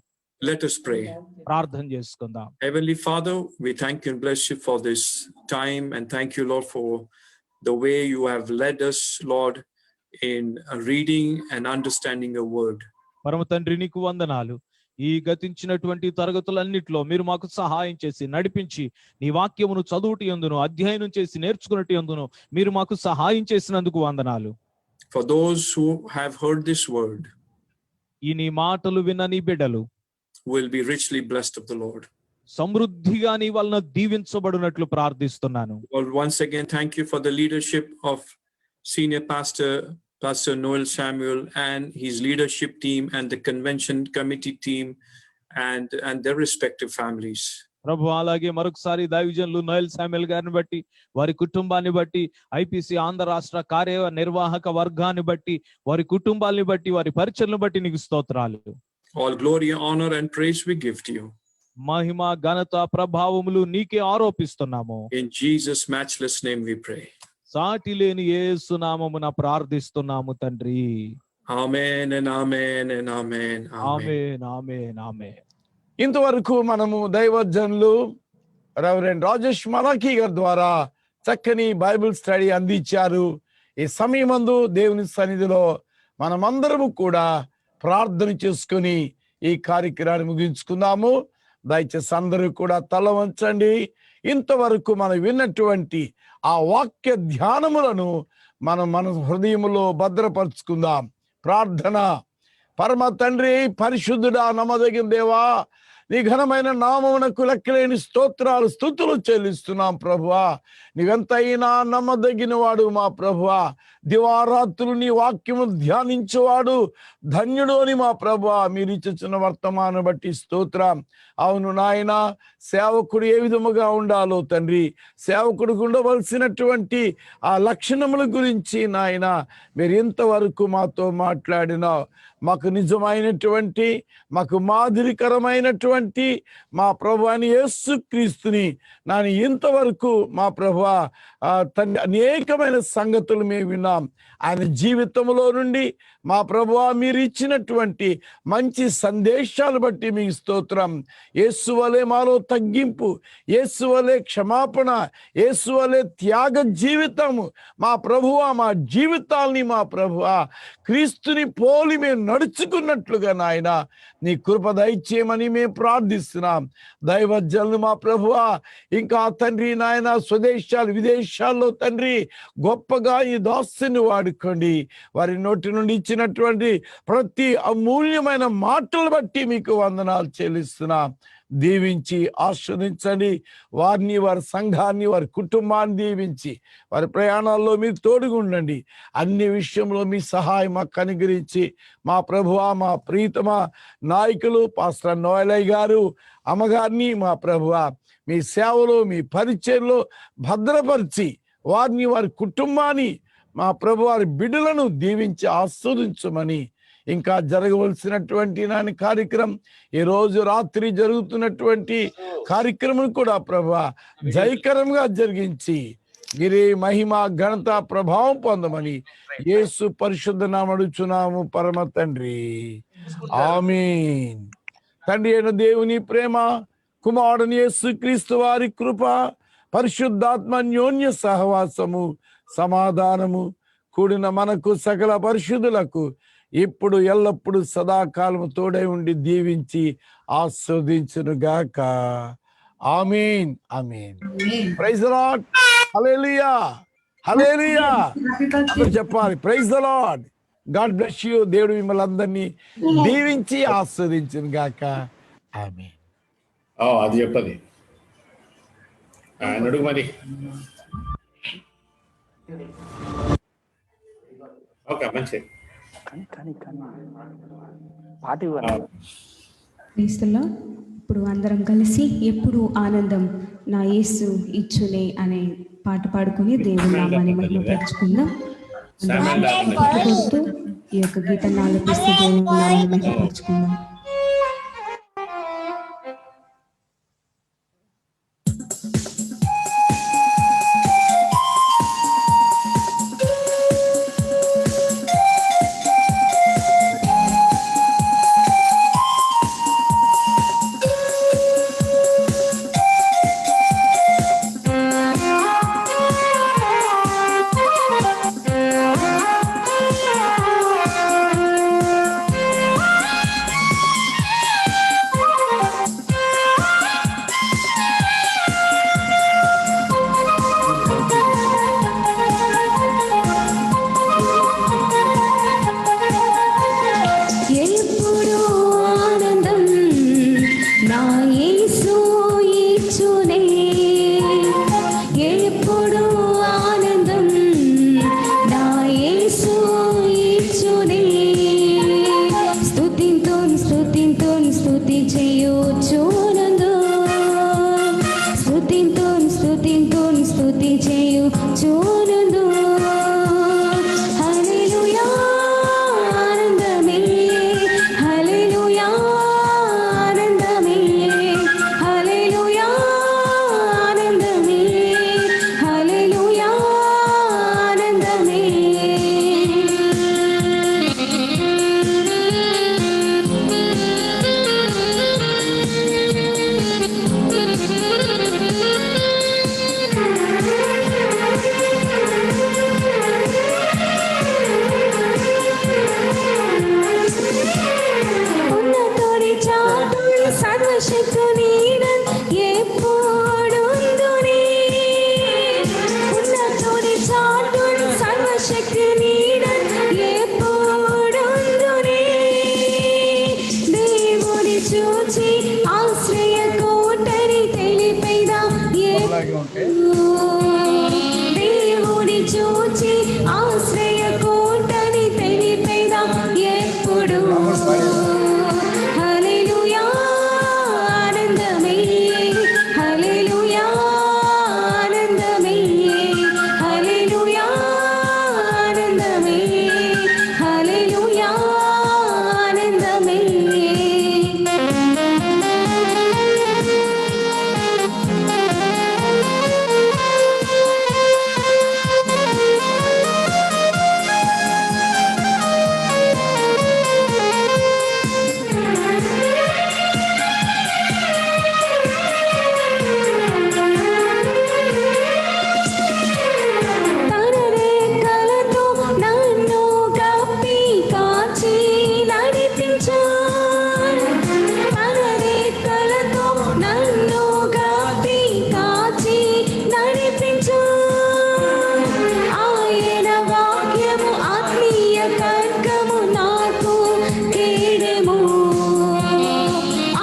Let us pray. ప్రార్థన చేసుకుందాం. Heavenly Father, we thank you and bless you for this time, and thank you, Lord, for the way you have led us, Lord, in reading and understanding your word. పరమ తండ్రి నీకు వందనాలు. ఈ గతించినటువంటి తరగతులన్నిట్లో మీరు మాకు సహాయం చేసి నడిపించి నీ వాక్యమును చదువుటి యందును అధ్యయనం చేసి నేర్చుకున్నట్టు యందును మీరు మాకు సహాయం చేసినందుకు వందనాలు. For those who have heard this word, ఈ నీ మాటలు విన్న నీ బిడ్డలు will be richly blessed of the Lord. సమృద్ధిగా నీ వలన దీవించబడినట్లు ప్రార్థిస్తున్నాను. Well, once again, thank you for the leadership of Senior Pastor Noel Samuel and his leadership team and the convention committee team and their respective families. ప్రభు అలాగే మరొకసారి దైవజనులు నోయల్ శామ్యుల్ గారిని బట్టి, వారి కుటుంబాన్ని బట్టి, ఐపీసీ ఆంధ్ర రాష్ట్ర కార్యనిర్వాహక వర్గాన్ని బట్టి, వారి కుటుంబాన్ని బట్టి, వారి పరిచయలను బట్టి నీకు స్తోత్రాలు. All glory, honor and praise we give to you. మహిమ ఘనత ప్రభావములు నీకే ఆరోపిస్తున్నాము. In Jesus' matchless name we pray. సాటి లేని యేసు నామమున ప్రార్థిస్తున్నాము తండ్రి. Amen and amen and amen. ఆమేన్ ఆమేన్ ఆమేన్. ఇంతవరకు మనము దైవజనులు రెవరెండ్ రాజేష్ మలాఖీ గారి ద్వారా చక్కని బైబిల్ స్టడీ అందించారు. ఈ సమయమందు దేవుని సన్నిధిలో మనమందరము కూడా ప్రార్థన చేసుకుని ఈ కార్యక్రమాన్ని ముగించుకుందాము. దయచేసి అందరూ కూడా తల వంచండి. ఇంతవరకు మనం విన్నటువంటి ఆ వాక్య ధ్యానములను మనం మన హృదయములో భద్రపరుచుకుందాం. ప్రార్థన. పరమ తండ్రి, పరిశుద్ధుడా, నమ్మదగిన దేవా, నీ ఘనమైన నామమునకు లెక్కలేని స్తోత్రాలు స్తుతులు చెల్లిస్తున్నాం ప్రభువా. నీవెంతైనా నమ్మదగిన వాడు మా ప్రభువా. దివారాత్రులు నీ వాక్యము ధ్యానించేవాడు ధన్యుడు అని మా ప్రభువా మీరు ఇచ్చిన వర్తమానం బట్టి స్తోత్రం. అవును నాయన, సేవకుడు ఏ విధముగా ఉండాలో తండ్రి, సేవకుడికి ఉండవలసినటువంటి ఆ లక్షణముల గురించి నాయన మీరు ఇంతవరకు మాతో మాట్లాడినావు. మాకు నిజమైనటువంటి, మాకు మాదిరికరమైనటువంటి మా ప్రభువాని యేసుక్రీస్తుని నాని ఇంతవరకు మా ప్రభువా తండ్రి అనేకమైన సంగతులు మేము విన్నాం. ఆయన జీవితంలో నుండి మా ప్రభువా మీరు ఇచ్చినటువంటి మంచి సందేశాలు బట్టి మీకు స్తోత్రం. యేసు వలె మాలో తగ్గింపు, యేసు వలె క్షమాపణ, యేసు వలె త్యాగ జీవితము మా ప్రభువా మా జీవితాల్ని మా ప్రభువా క్రీస్తుని పోలి మేము నడుచుకున్నట్లుగా నాయన నీ కృప దయచేయమని మేము ప్రార్థిస్తున్నాం. దైవజనులు మా ప్రభువా ఇంకా తండ్రి నాయన స్వదేశాలు విదేశాల్లో తండ్రి గొప్పగా ఈ దాసుని వాడుకోండి. వారి నోటి నుండి ఇచ్చినటువంటి ప్రతి అమూల్యమైన మాటలు బట్టి మీకు వందనాలు చెల్లిస్తున్నాం. దీవించి ఆస్వాదించండి. వారిని, వారి సంఘాన్ని, వారి కుటుంబాన్ని దీవించి వారి ప్రయాణాల్లో మీరు తోడుగా ఉండండి. అన్ని విషయంలో మీ సహాయం మాకు అనుగ్రహించి మా ప్రభువా మా ప్రీతమ నాయకులు పాస్టర్ నోయలయ్య గారు అమ్మగారిని మా ప్రభువా మీ సేవలో మీ పరిచయంలో భద్రపరిచి వారిని, వారి కుటుంబాన్ని, మా ప్రభు వారి బిడ్డలను దీవించి ఆస్వాదించమని, ఇంకా జరగవలసినటువంటి నాని కార్యక్రమం, ఈ రోజు రాత్రి జరుగుతున్నటువంటి కార్యక్రమం కూడా ప్రభువా జయకరంగా జరిగించి గిరి మహిమ ఘనత ప్రభావం పొందమని యేసు పరిశుద్ధ నామమున అడుగుచున్నాము పరమ తండ్రి. ఆమేన్. తండ్రి అయిన దేవుని ప్రేమ, కుమారుని యేసుక్రీస్తు వారి కృప, పరిశుద్ధాత్మ అన్యోన్య సహవాసము, సమాధానము కూడిన మనకు సకల పరిశుద్ధులకు ఇప్పుడు ఎల్లప్పుడు సదాకాలము తోడై ఉండి దీవించి ఆస్వాదించును గాక. Amen amen. Praise the lord. Hallelujah hallelujah. అందరూ చెప్పాలి praise the lord. God bless you. దేవుడు మిమ్మల్ని అందరినీ దీవించి ఆస్వాదించును గాక. ఆమేన్. అది చెప్పది నడుగు మరి. ఓకే మంచి క్రీస్తులో ఇప్పుడు అందరం కలిసి ఎప్పుడు ఆనందం నా యేసు ఇచ్చునే అనే పాట పాడుకుని దేవుని నామాన్ని మహిమపరచుకుందాం. కొడుతూ ఈ యొక్క గీతాన్ని ఆలపిస్తూ దేవుని నామాన్ని మహిమపరచుకుందాం. స్తుతి చేయు చూనుందు హల్లెలూయా ఆనందమే హల్లెలూయా ఆనందమే హల్లెలూయా ఆనందమే హల్లెలూయా ఆనందమే ఉన్నతోడి చాటుడి సర్వశక్తునిడన్ ఎప్పుడుందునే ఉన్నతోడి చాటుడి సర్వశక్తునిడన్ ఎప్పుడుందునే దేవుడి చూచి ఆశ్రయ కోటని తెలిపేదా దేవుడి చూచి ఆశ్రయ కోటని తెలిపేదా ఎప్పుడు హల్లెలూయా ఆనందమే హల్లెలూయా ఆనందమే హల్లెలూయా ఆనందమే హల్లెలూయా ఆనందమే తన రేఖలతో నన్ను కప్పి కాచి నడిపించు తన రేఖలతో నన్ను కప్పి కాచి నడిపించు ఆయన వాక్యము ఆత్మీయ ఖడ్గము నాకు కేడెము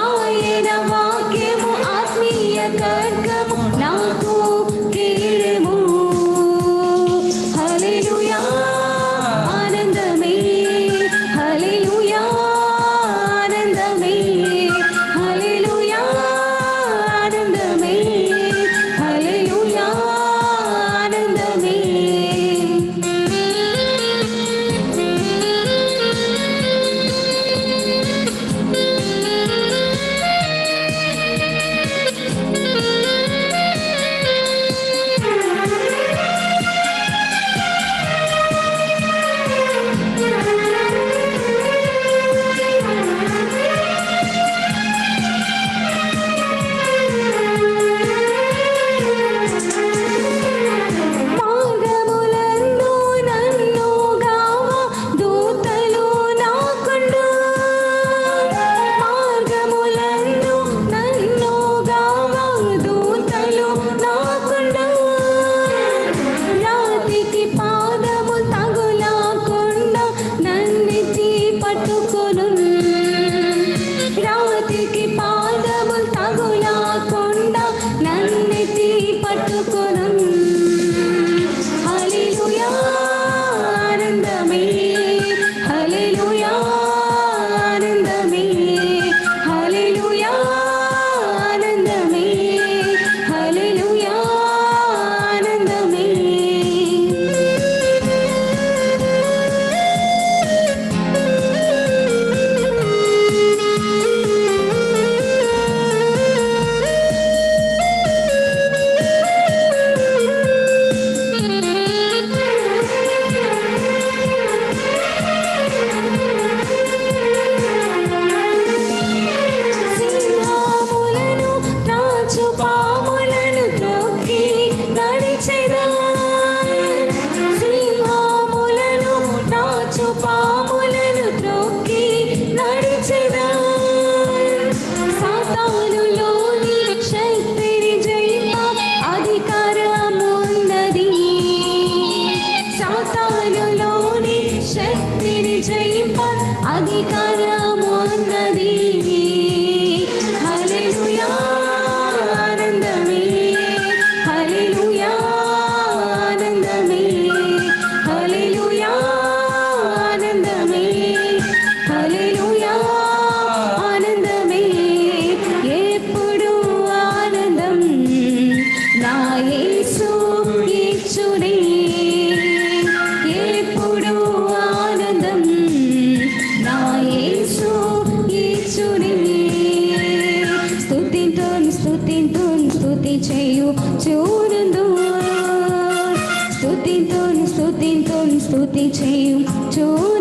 ఆయన వాక్యము ఆత్మీయ ఖడ్గము నాకు కేడెము హల్లెలూయా ఆనందమే హల్లెలూయా ఆనందమే హల్లెలూయా ఆనందమే హల్లెలూయా ఆనందమే మార్గములందు నన్ను గావ దూతలు నాకుండు మార్గములందు నన్ను గావ దూతలు నాకుండు రాతికి పాదము తగులకుండా నన్నెత్తి పట్టుకొను రాతికి పాదము తగులకుండా నన్నెత్తి పట్టుకొను హల్లెలూయా ఆనందమే హల్లెలూయా ఆనందమే హల్లెలూయా ఆనందమే హల్లెలూయా ఆనందమే సింహాములను రాజు పాములను త్రొక్కి నడిచెదా సింహాములను రాజు పాములను త్రొక్కి నడిచెదా సాతానులోని శక్తిని జయింప అధికారమున్నది సాతానులోని శక్తిని జయింప అధికారమున్నది హల్లెలూయా ఆనందమే హల్లెలూయా ఆనందమే హల్లెలూయా ఆనందమే హల్లెలూయా ఆనందమే ఎప్పుడు ఆనందం నా యేసు స్తుతి చేయు చూడందు స్తుతితో స్తుతి చేయు చూడందు